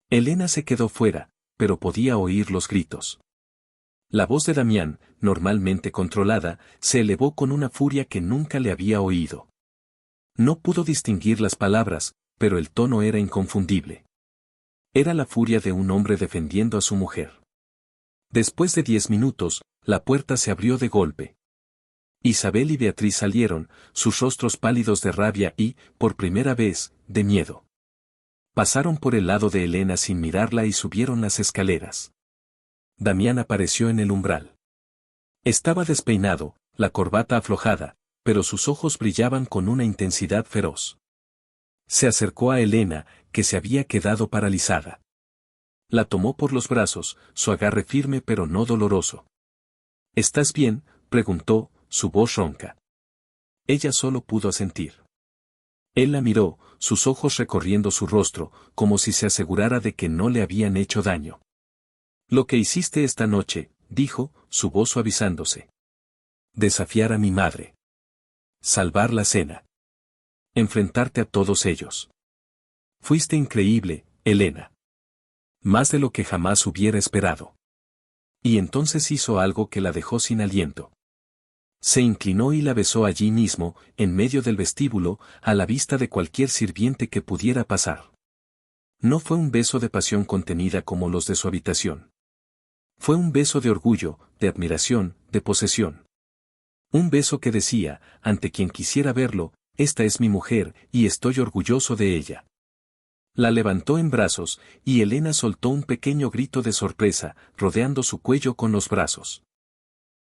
Elena se quedó fuera, pero podía oír los gritos. La voz de Damián, normalmente controlada, se elevó con una furia que nunca le había oído. No pudo distinguir las palabras, pero el tono era inconfundible. Era la furia de un hombre defendiendo a su mujer. Después de 10 minutos, la puerta se abrió de golpe. Isabel y Beatriz salieron, sus rostros pálidos de rabia y, por primera vez, de miedo. Pasaron por el lado de Elena sin mirarla y subieron las escaleras. Damián apareció en el umbral. Estaba despeinado, la corbata aflojada, pero sus ojos brillaban con una intensidad feroz. Se acercó a Elena, que se había quedado paralizada. La tomó por los brazos, su agarre firme pero no doloroso. ¿Estás bien?, preguntó, su voz ronca. Ella solo pudo asentir. Él la miró, sus ojos recorriendo su rostro, como si se asegurara de que no le habían hecho daño. Lo que hiciste esta noche, dijo, su voz suavizándose. Desafiar a mi madre. Salvar la cena. Enfrentarte a todos ellos. Fuiste increíble, Elena. Más de lo que jamás hubiera esperado. Y entonces hizo algo que la dejó sin aliento. Se inclinó y la besó allí mismo, en medio del vestíbulo, a la vista de cualquier sirviente que pudiera pasar. No fue un beso de pasión contenida como los de su habitación. Fue un beso de orgullo, de admiración, de posesión. Un beso que decía, ante quien quisiera verlo, esta es mi mujer, y estoy orgulloso de ella. La levantó en brazos, y Elena soltó un pequeño grito de sorpresa, rodeando su cuello con los brazos.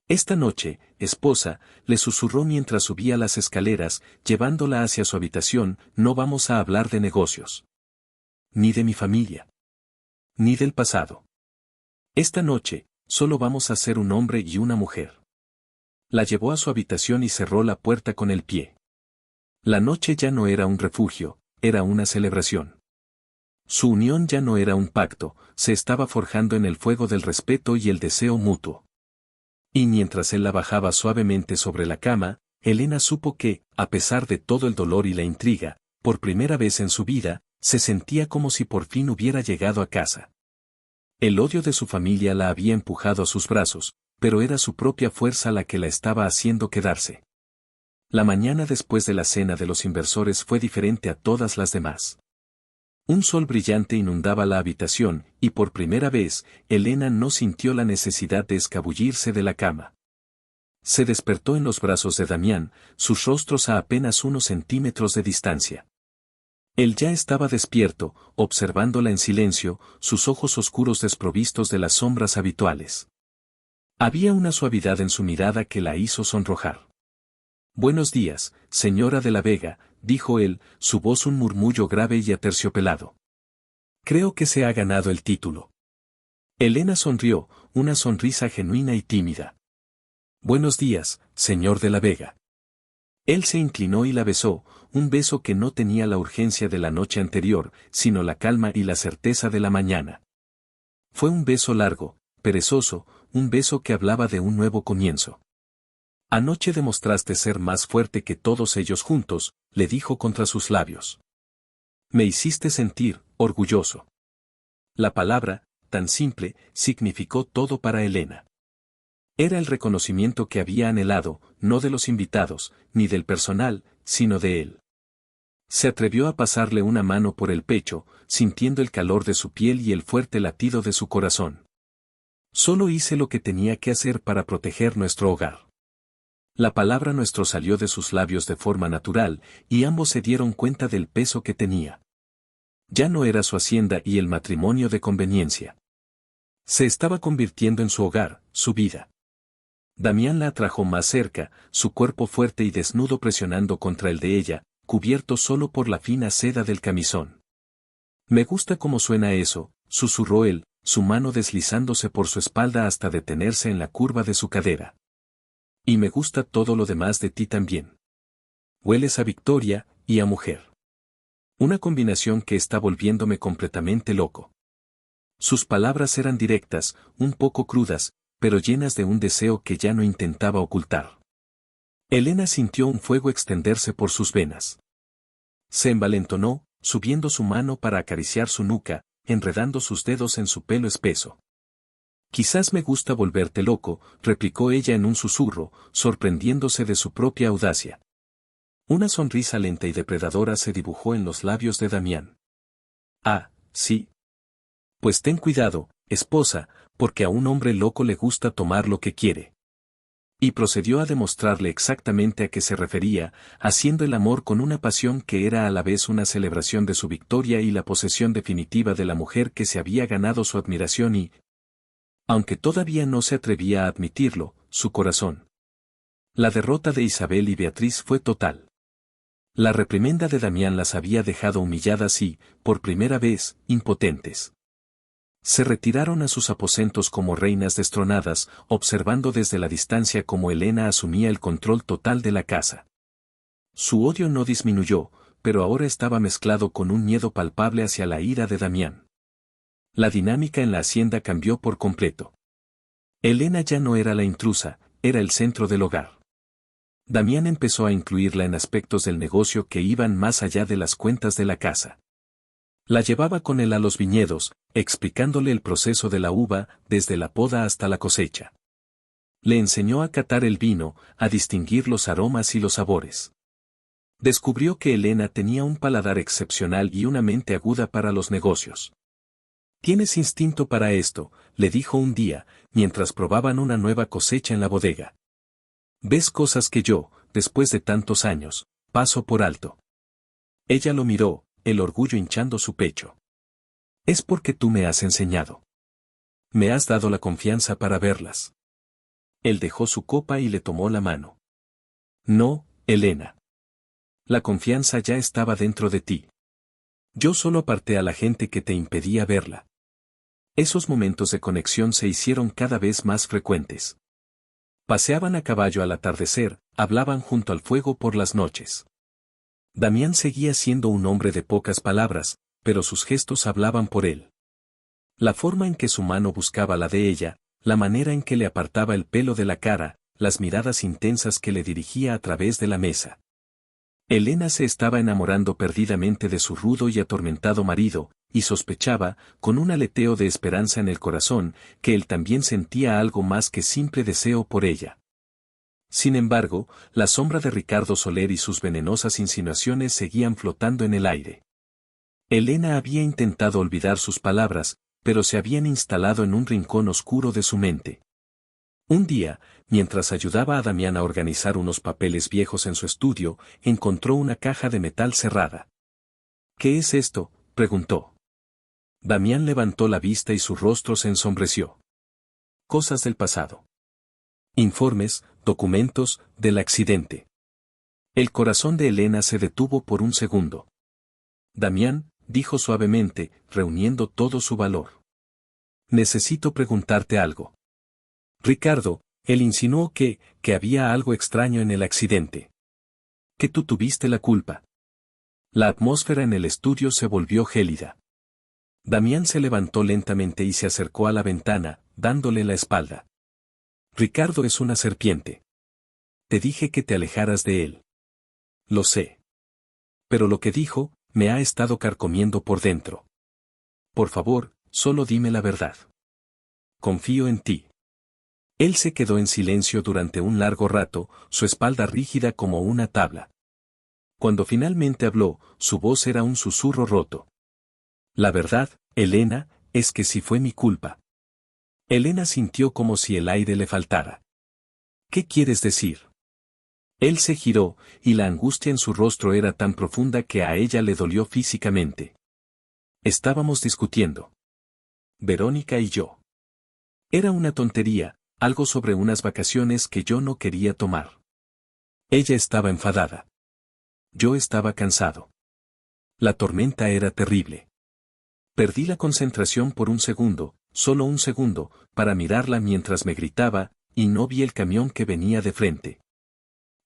Esta noche, esposa, le susurró mientras subía las escaleras, llevándola hacia su habitación, no vamos a hablar de negocios. Ni de mi familia. Ni del pasado. Esta noche, solo vamos a ser un hombre y una mujer. La llevó a su habitación y cerró la puerta con el pie. La noche ya no era un refugio, era una celebración. Su unión ya no era un pacto, se estaba forjando en el fuego del respeto y el deseo mutuo. Y mientras él la bajaba suavemente sobre la cama, Elena supo que, a pesar de todo el dolor y la intriga, por primera vez en su vida, se sentía como si por fin hubiera llegado a casa. El odio de su familia la había empujado a sus brazos, pero era su propia fuerza la que la estaba haciendo quedarse. La mañana después de la cena de los inversores fue diferente a todas las demás. Un sol brillante inundaba la habitación, y por primera vez, Elena no sintió la necesidad de escabullirse de la cama. Se despertó en los brazos de Damián, sus rostros a apenas unos centímetros de distancia. Él ya estaba despierto, observándola en silencio, sus ojos oscuros desprovistos de las sombras habituales. Había una suavidad en su mirada que la hizo sonrojar. Buenos días, señora de la Vega, dijo él, su voz un murmullo grave y aterciopelado. Creo que se ha ganado el título. Elena sonrió, una sonrisa genuina y tímida. Buenos días, señor de la Vega. Él se inclinó y la besó, un beso que no tenía la urgencia de la noche anterior, sino la calma y la certeza de la mañana. Fue un beso largo, perezoso, un beso que hablaba de un nuevo comienzo. Anoche demostraste ser más fuerte que todos ellos juntos, le dijo contra sus labios. Me hiciste sentir, orgulloso. La palabra, tan simple, significó todo para Elena. Era el reconocimiento que había anhelado, no de los invitados, ni del personal, sino de él. Se atrevió a pasarle una mano por el pecho, sintiendo el calor de su piel y el fuerte latido de su corazón. Solo hice lo que tenía que hacer para proteger nuestro hogar. La palabra nuestro salió de sus labios de forma natural, y ambos se dieron cuenta del peso que tenía. Ya no era su hacienda y el matrimonio de conveniencia. Se estaba convirtiendo en su hogar, su vida. Damián la atrajo más cerca, su cuerpo fuerte y desnudo presionando contra el de ella, cubierto solo por la fina seda del camisón. Me gusta cómo suena eso, susurró él, su mano deslizándose por su espalda hasta detenerse en la curva de su cadera. Y me gusta todo lo demás de ti también. Hueles a victoria, y a mujer. Una combinación que está volviéndome completamente loco. Sus palabras eran directas, un poco crudas, pero llenas de un deseo que ya no intentaba ocultar. Elena sintió un fuego extenderse por sus venas. Se envalentonó, subiendo su mano para acariciar su nuca, enredando sus dedos en su pelo espeso. Quizás me gusta volverte loco, replicó ella en un susurro, sorprendiéndose de su propia audacia. Una sonrisa lenta y depredadora se dibujó en los labios de Damián. Ah, sí. Pues ten cuidado, esposa, porque a un hombre loco le gusta tomar lo que quiere. Y procedió a demostrarle exactamente a qué se refería, haciendo el amor con una pasión que era a la vez una celebración de su victoria y la posesión definitiva de la mujer que se había ganado su admiración y, aunque todavía no se atrevía a admitirlo, su corazón. La derrota de Isabel y Beatriz fue total. La reprimenda de Damián las había dejado humilladas y, por primera vez, impotentes. Se retiraron a sus aposentos como reinas destronadas, observando desde la distancia cómo Elena asumía el control total de la casa. Su odio no disminuyó, pero ahora estaba mezclado con un miedo palpable hacia la ira de Damián. La dinámica en la hacienda cambió por completo. Elena ya no era la intrusa, era el centro del hogar. Damián empezó a incluirla en aspectos del negocio que iban más allá de las cuentas de la casa. La llevaba con él a los viñedos, explicándole el proceso de la uva, desde la poda hasta la cosecha. Le enseñó a catar el vino, a distinguir los aromas y los sabores. Descubrió que Elena tenía un paladar excepcional y una mente aguda para los negocios. «Tienes instinto para esto», le dijo un día, mientras probaban una nueva cosecha en la bodega. «Ves cosas que yo, después de tantos años, paso por alto». Ella lo miró, el orgullo hinchando su pecho. «Es porque tú me has enseñado. Me has dado la confianza para verlas». Él dejó su copa y le tomó la mano. «No, Elena. La confianza ya estaba dentro de ti. Yo solo aparté a la gente que te impedía verla». Esos momentos de conexión se hicieron cada vez más frecuentes. Paseaban a caballo al atardecer, hablaban junto al fuego por las noches. Damián seguía siendo un hombre de pocas palabras, pero sus gestos hablaban por él. La forma en que su mano buscaba la de ella, la manera en que le apartaba el pelo de la cara, las miradas intensas que le dirigía a través de la mesa. Elena se estaba enamorando perdidamente de su rudo y atormentado marido, y sospechaba, con un aleteo de esperanza en el corazón, que él también sentía algo más que simple deseo por ella. Sin embargo, la sombra de Ricardo Soler y sus venenosas insinuaciones seguían flotando en el aire. Elena había intentado olvidar sus palabras, pero se habían instalado en un rincón oscuro de su mente. Un día, mientras ayudaba a Damián a organizar unos papeles viejos en su estudio, encontró una caja de metal cerrada. «¿Qué es esto?», preguntó. Damián levantó la vista y su rostro se ensombreció. «Cosas del pasado. Informes, documentos, del accidente». El corazón de Elena se detuvo por un segundo. «Damián», dijo suavemente, reuniendo todo su valor. «Necesito preguntarte algo». «Ricardo», él insinuó que había algo extraño en el accidente. «Que tú tuviste la culpa». La atmósfera en el estudio se volvió gélida. Damián se levantó lentamente y se acercó a la ventana, dándole la espalda. «Ricardo es una serpiente. Te dije que te alejaras de él». «Lo sé. Pero lo que dijo, me ha estado carcomiendo por dentro. Por favor, solo dime la verdad. Confío en ti». Él se quedó en silencio durante un largo rato, su espalda rígida como una tabla. Cuando finalmente habló, su voz era un susurro roto. «La verdad, Elena, es que sí fue mi culpa». Elena sintió como si el aire le faltara. «¿Qué quieres decir?». Él se giró, y la angustia en su rostro era tan profunda que a ella le dolió físicamente. «Estábamos discutiendo. Verónica y yo. Era una tontería, algo sobre unas vacaciones que yo no quería tomar. Ella estaba enfadada. Yo estaba cansado. La tormenta era terrible. Perdí la concentración por un segundo, solo un segundo, para mirarla mientras me gritaba, y no vi el camión que venía de frente.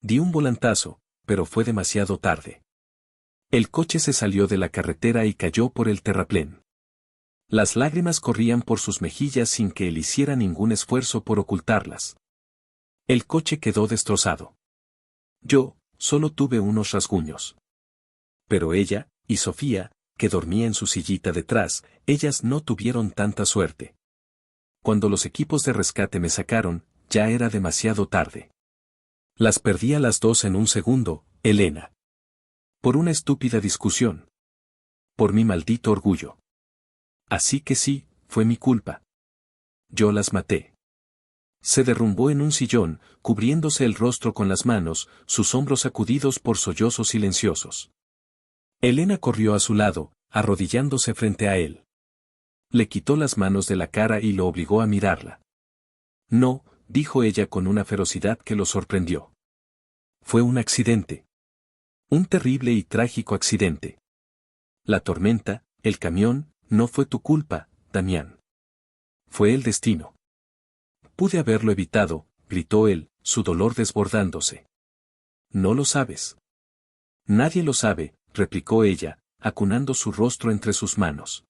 Di un volantazo, pero fue demasiado tarde. El coche se salió de la carretera y cayó por el terraplén. Las lágrimas corrían por sus mejillas sin que él hiciera ningún esfuerzo por ocultarlas. El coche quedó destrozado. Yo, solo tuve unos rasguños. Pero ella, y Sofía, que dormía en su sillita detrás, ellas no tuvieron tanta suerte. Cuando los equipos de rescate me sacaron, ya era demasiado tarde. Las perdí a las dos en un segundo, Elena. Por una estúpida discusión. Por mi maldito orgullo. Así que sí, fue mi culpa. Yo las maté. Se derrumbó en un sillón, cubriéndose el rostro con las manos, sus hombros sacudidos por sollozos silenciosos. Elena corrió a su lado, arrodillándose frente a él. Le quitó las manos de la cara y lo obligó a mirarla. No, dijo ella con una ferocidad que lo sorprendió. Fue un accidente. Un terrible y trágico accidente. La tormenta, el camión, no fue tu culpa, Damián. Fue el destino. Pude haberlo evitado, gritó él, su dolor desbordándose. No lo sabes. Nadie lo sabe, replicó ella, acunando su rostro entre sus manos.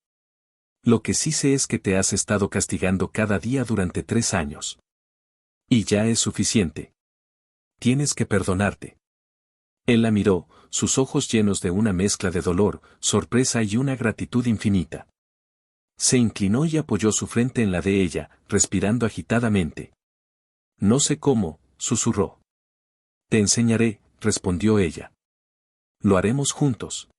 Lo que sí sé es que te has estado castigando cada día durante 3 años. Y ya es suficiente. Tienes que perdonarte. Él la miró, sus ojos llenos de una mezcla de dolor, sorpresa y una gratitud infinita. Se inclinó y apoyó su frente en la de ella, respirando agitadamente. No sé cómo, susurró. Te enseñaré, respondió ella. Lo haremos juntos.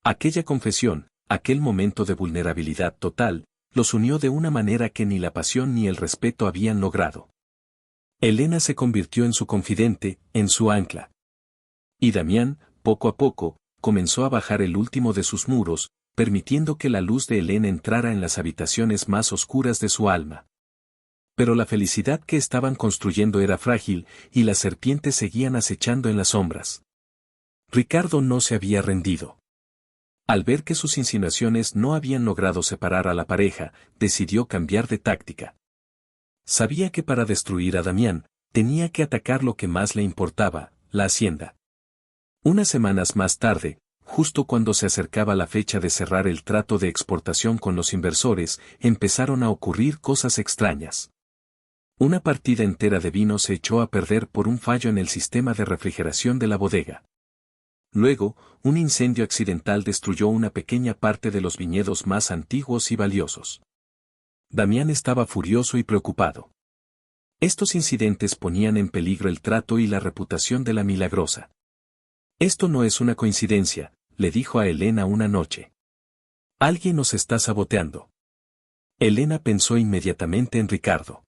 Aquella confesión, aquel momento de vulnerabilidad total, los unió de una manera que ni la pasión ni el respeto habían logrado. Elena se convirtió en su confidente, en su ancla. Y Damián, poco a poco, comenzó a bajar el último de sus muros, permitiendo que la luz de Elena entrara en las habitaciones más oscuras de su alma. Pero la felicidad que estaban construyendo era frágil, y las serpientes seguían acechando en las sombras. Ricardo no se había rendido. Al ver que sus insinuaciones no habían logrado separar a la pareja, decidió cambiar de táctica. Sabía que para destruir a Damián, tenía que atacar lo que más le importaba, la hacienda. Unas semanas más tarde, justo cuando se acercaba la fecha de cerrar el trato de exportación con los inversores, empezaron a ocurrir cosas extrañas. Una partida entera de vino se echó a perder por un fallo en el sistema de refrigeración de la bodega. Luego, un incendio accidental destruyó una pequeña parte de los viñedos más antiguos y valiosos. Damián estaba furioso y preocupado. Estos incidentes ponían en peligro el trato y la reputación de la Milagrosa. Esto no es una coincidencia, le dijo a Elena una noche. Alguien nos está saboteando. Elena pensó inmediatamente en Ricardo.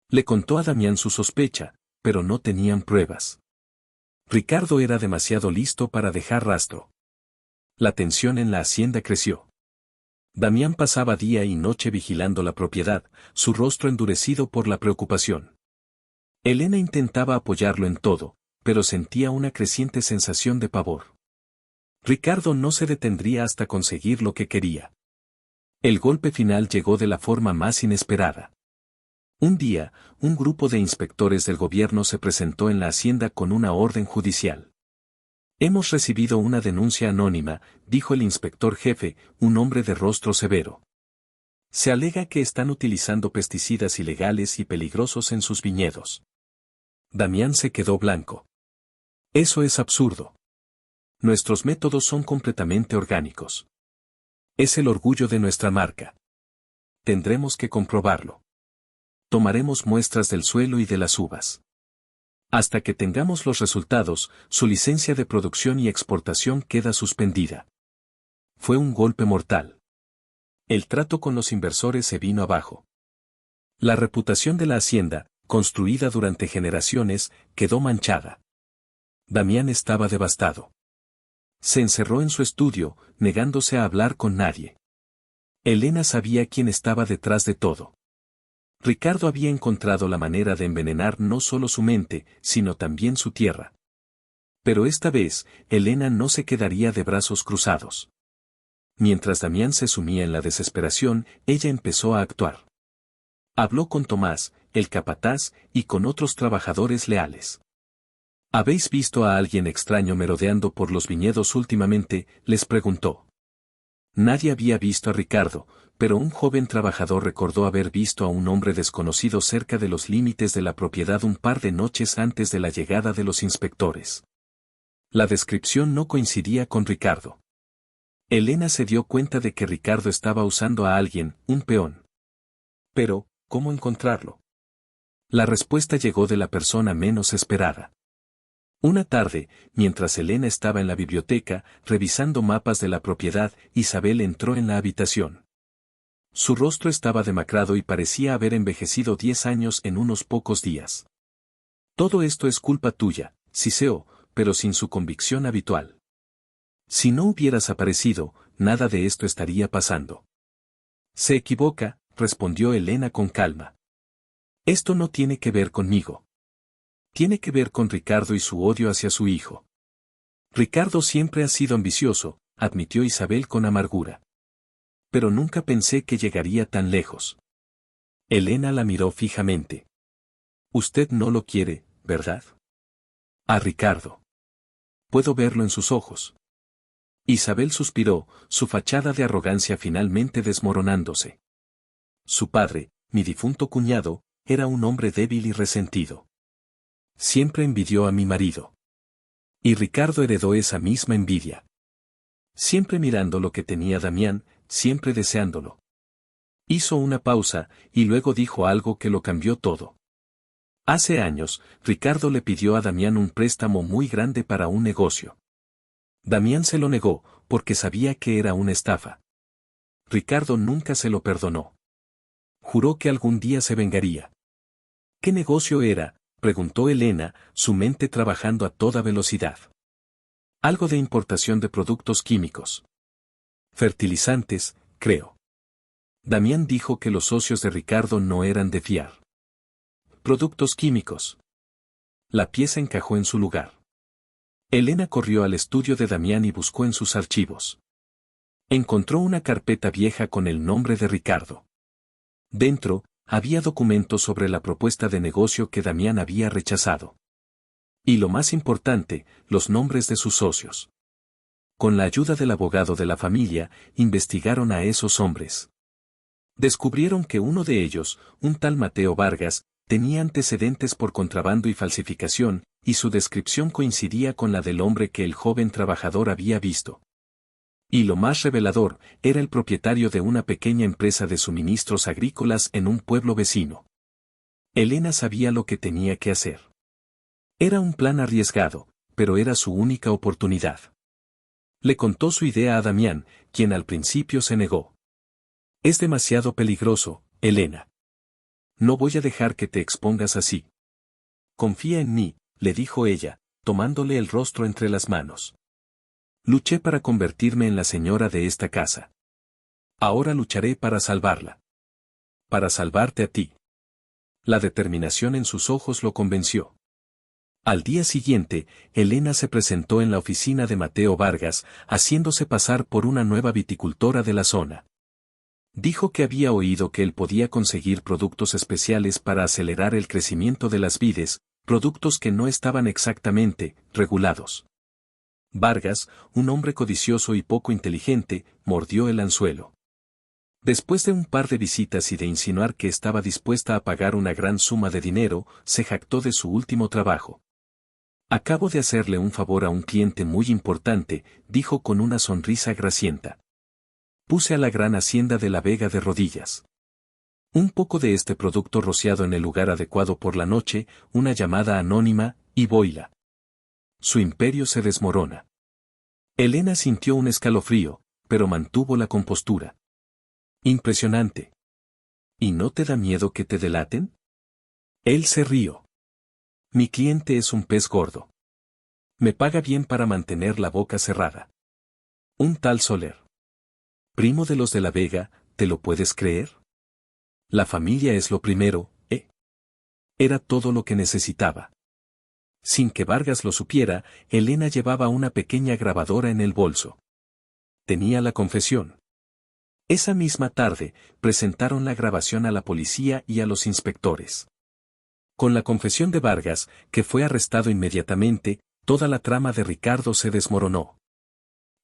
Le contó a Damián su sospecha, pero no tenían pruebas. Ricardo era demasiado listo para dejar rastro. La tensión en la hacienda creció. Damián pasaba día y noche vigilando la propiedad, su rostro endurecido por la preocupación. Elena intentaba apoyarlo en todo, pero sentía una creciente sensación de pavor. Ricardo no se detendría hasta conseguir lo que quería. El golpe final llegó de la forma más inesperada. Un día, un grupo de inspectores del gobierno se presentó en la hacienda con una orden judicial. Hemos recibido una denuncia anónima, dijo el inspector jefe, un hombre de rostro severo. Se alega que están utilizando pesticidas ilegales y peligrosos en sus viñedos. Damián se quedó blanco. Eso es absurdo. Nuestros métodos son completamente orgánicos. Es el orgullo de nuestra marca. Tendremos que comprobarlo. Tomaremos muestras del suelo y de las uvas. Hasta que tengamos los resultados, su licencia de producción y exportación queda suspendida. Fue un golpe mortal. El trato con los inversores se vino abajo. La reputación de la hacienda, construida durante generaciones, quedó manchada. Damián estaba devastado. Se encerró en su estudio, negándose a hablar con nadie. Elena sabía quién estaba detrás de todo. Ricardo había encontrado la manera de envenenar no solo su mente, sino también su tierra. Pero esta vez, Elena no se quedaría de brazos cruzados. Mientras Damián se sumía en la desesperación, ella empezó a actuar. Habló con Tomás, el capataz, y con otros trabajadores leales. ¿Habéis visto a alguien extraño merodeando por los viñedos últimamente?, les preguntó. Nadie había visto a Ricardo, pero un joven trabajador recordó haber visto a un hombre desconocido cerca de los límites de la propiedad un par de noches antes de la llegada de los inspectores. La descripción no coincidía con Ricardo. Elena se dio cuenta de que Ricardo estaba usando a alguien, un peón. Pero, ¿cómo encontrarlo? La respuesta llegó de la persona menos esperada. Una tarde, mientras Elena estaba en la biblioteca, revisando mapas de la propiedad, Isabel entró en la habitación. Su rostro estaba demacrado y parecía haber envejecido 10 años en unos pocos días. Todo esto es culpa tuya, siseó, pero sin su convicción habitual. Si no hubieras aparecido, nada de esto estaría pasando. Se equivoca, respondió Elena con calma. Esto no tiene que ver conmigo. Tiene que ver con Ricardo y su odio hacia su hijo. Ricardo siempre ha sido ambicioso, admitió Isabel con amargura. Pero nunca pensé que llegaría tan lejos. Elena la miró fijamente. Usted no lo quiere, ¿verdad? A Ricardo. Puedo verlo en sus ojos. Isabel suspiró, su fachada de arrogancia finalmente desmoronándose. Su padre, mi difunto cuñado, era un hombre débil y resentido. Siempre envidió a mi marido. Y Ricardo heredó esa misma envidia. Siempre mirando lo que tenía Damián, siempre deseándolo. Hizo una pausa, y luego dijo algo que lo cambió todo. Hace años, Ricardo le pidió a Damián un préstamo muy grande para un negocio. Damián se lo negó, porque sabía que era una estafa. Ricardo nunca se lo perdonó. Juró que algún día se vengaría. ¿Qué negocio era?, preguntó Elena, su mente trabajando a toda velocidad. Algo de importación de productos químicos. Fertilizantes, creo. Damián dijo que los socios de Ricardo no eran de fiar. Productos químicos. La pieza encajó en su lugar. Elena corrió al estudio de Damián y buscó en sus archivos. Encontró una carpeta vieja con el nombre de Ricardo. Dentro, había documentos sobre la propuesta de negocio que Damián había rechazado. Y lo más importante, los nombres de sus socios. Con la ayuda del abogado de la familia, investigaron a esos hombres. Descubrieron que uno de ellos, un tal Mateo Vargas, tenía antecedentes por contrabando y falsificación, y su descripción coincidía con la del hombre que el joven trabajador había visto. Y lo más revelador, era el propietario de una pequeña empresa de suministros agrícolas en un pueblo vecino. Elena sabía lo que tenía que hacer. Era un plan arriesgado, pero era su única oportunidad. Le contó su idea a Damián, quien al principio se negó. Es demasiado peligroso, Elena. No voy a dejar que te expongas así. Confía en mí, le dijo ella, tomándole el rostro entre las manos. Luché para convertirme en la señora de esta casa. Ahora lucharé para salvarla. Para salvarte a ti. La determinación en sus ojos lo convenció. Al día siguiente, Elena se presentó en la oficina de Mateo Vargas, haciéndose pasar por una nueva viticultora de la zona. Dijo que había oído que él podía conseguir productos especiales para acelerar el crecimiento de las vides, productos que no estaban exactamente regulados. Vargas, un hombre codicioso y poco inteligente, mordió el anzuelo. Después de un par de visitas y de insinuar que estaba dispuesta a pagar una gran suma de dinero, se jactó de su último trabajo. Acabo de hacerle un favor a un cliente muy importante, dijo con una sonrisa gracienta. Puse a la gran hacienda de la Vega de rodillas. Un poco de este producto rociado en el lugar adecuado por la noche, una llamada anónima, y boila. Su imperio se desmorona. Elena sintió un escalofrío, pero mantuvo la compostura. Impresionante. ¿Y no te da miedo que te delaten? Él se rió. Mi cliente es un pez gordo. Me paga bien para mantener la boca cerrada. Un tal Soler. Primo de los de la Vega, ¿te lo puedes creer? La familia es lo primero, ¿eh? Era todo lo que necesitaba. Sin que Vargas lo supiera, Elena llevaba una pequeña grabadora en el bolso. Tenía la confesión. Esa misma tarde, presentaron la grabación a la policía y a los inspectores. Con la confesión de Vargas, que fue arrestado inmediatamente, toda la trama de Ricardo se desmoronó.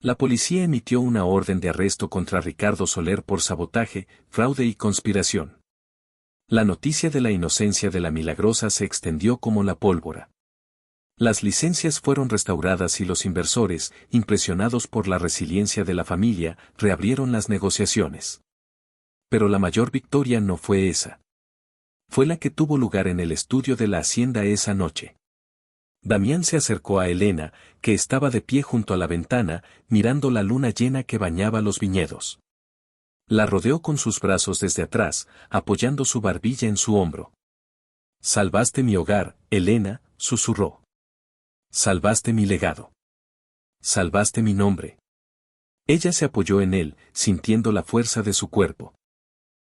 La policía emitió una orden de arresto contra Ricardo Soler por sabotaje, fraude y conspiración. La noticia de la inocencia de la Milagrosa se extendió como la pólvora. Las licencias fueron restauradas y los inversores, impresionados por la resiliencia de la familia, reabrieron las negociaciones. Pero la mayor victoria no fue esa. Fue la que tuvo lugar en el estudio de la hacienda esa noche. Damián se acercó a Elena, que estaba de pie junto a la ventana, mirando la luna llena que bañaba los viñedos. La rodeó con sus brazos desde atrás, apoyando su barbilla en su hombro. «Salvaste mi hogar, Elena», susurró. «Salvaste mi legado. Salvaste mi nombre». Ella se apoyó en él, sintiendo la fuerza de su cuerpo.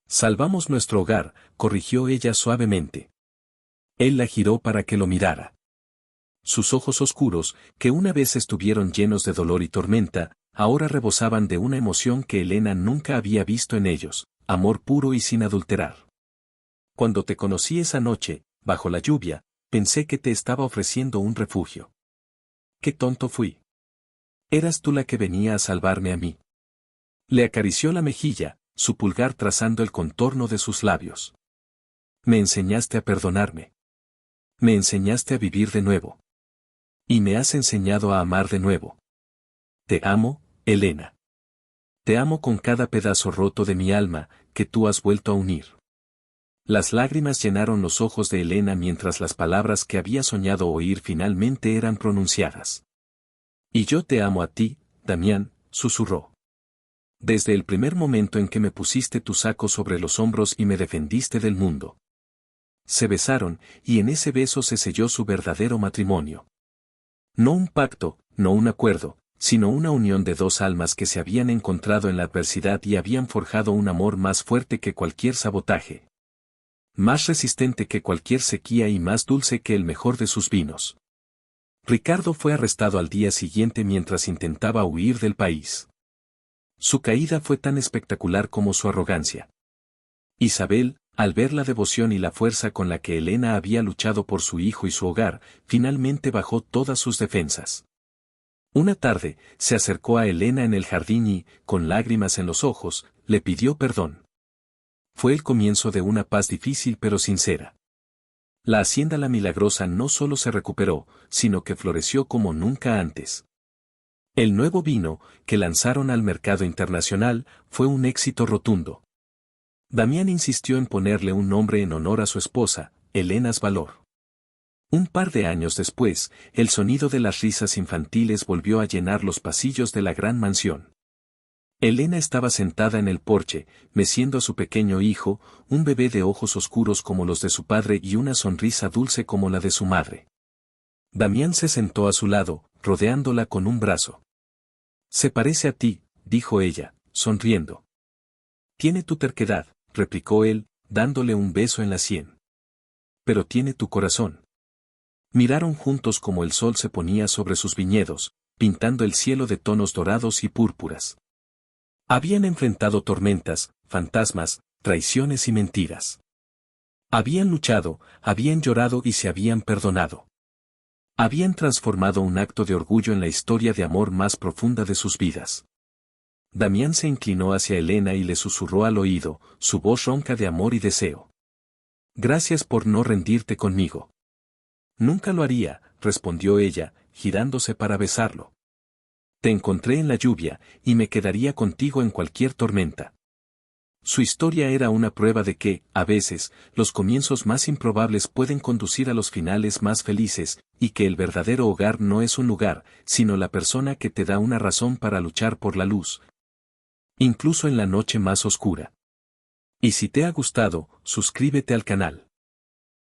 «Salvamos nuestro hogar», corrigió ella suavemente. Él la giró para que lo mirara. Sus ojos oscuros, que una vez estuvieron llenos de dolor y tormenta, ahora rebosaban de una emoción que Elena nunca había visto en ellos, amor puro y sin adulterar. «Cuando te conocí esa noche, bajo la lluvia, pensé que te estaba ofreciendo un refugio. Qué tonto fui. Eras tú la que venía a salvarme a mí». Le acarició la mejilla, su pulgar trazando el contorno de sus labios. «Me enseñaste a perdonarme. Me enseñaste a vivir de nuevo. Y me has enseñado a amar de nuevo. Te amo, Elena. Te amo con cada pedazo roto de mi alma, que tú has vuelto a unir». Las lágrimas llenaron los ojos de Elena mientras las palabras que había soñado oír finalmente eran pronunciadas. «Y yo te amo a ti, Damián», susurró. «Desde el primer momento en que me pusiste tu saco sobre los hombros y me defendiste del mundo». Se besaron, y en ese beso se selló su verdadero matrimonio. No un pacto, no un acuerdo, sino una unión de dos almas que se habían encontrado en la adversidad y habían forjado un amor más fuerte que cualquier sabotaje. Más resistente que cualquier sequía y más dulce que el mejor de sus vinos. Ricardo fue arrestado al día siguiente mientras intentaba huir del país. Su caída fue tan espectacular como su arrogancia. Isabel, al ver la devoción y la fuerza con la que Elena había luchado por su hijo y su hogar, finalmente bajó todas sus defensas. Una tarde, se acercó a Elena en el jardín y, con lágrimas en los ojos, le pidió perdón. Fue el comienzo de una paz difícil pero sincera. La hacienda La Milagrosa no solo se recuperó, sino que floreció como nunca antes. El nuevo vino, que lanzaron al mercado internacional, fue un éxito rotundo. Damián insistió en ponerle un nombre en honor a su esposa, Elena Valor. Un par de años después, el sonido de las risas infantiles volvió a llenar los pasillos de la gran mansión. Elena estaba sentada en el porche, meciendo a su pequeño hijo, un bebé de ojos oscuros como los de su padre y una sonrisa dulce como la de su madre. Damián se sentó a su lado, rodeándola con un brazo. «Se parece a ti», dijo ella, sonriendo. «Tiene tu terquedad», replicó él, dándole un beso en la sien. «Pero tiene tu corazón». Miraron juntos como el sol se ponía sobre sus viñedos, pintando el cielo de tonos dorados y púrpuras. Habían enfrentado tormentas, fantasmas, traiciones y mentiras. Habían luchado, habían llorado y se habían perdonado. Habían transformado un acto de orgullo en la historia de amor más profunda de sus vidas. Damián se inclinó hacia Elena y le susurró al oído, su voz ronca de amor y deseo. «Gracias por no rendirte conmigo». «Nunca lo haría», respondió ella, girándose para besarlo. «Te encontré en la lluvia, y me quedaría contigo en cualquier tormenta». Su historia era una prueba de que, a veces, los comienzos más improbables pueden conducir a los finales más felices, y que el verdadero hogar no es un lugar, sino la persona que te da una razón para luchar por la luz, incluso en la noche más oscura. Y si te ha gustado, suscríbete al canal.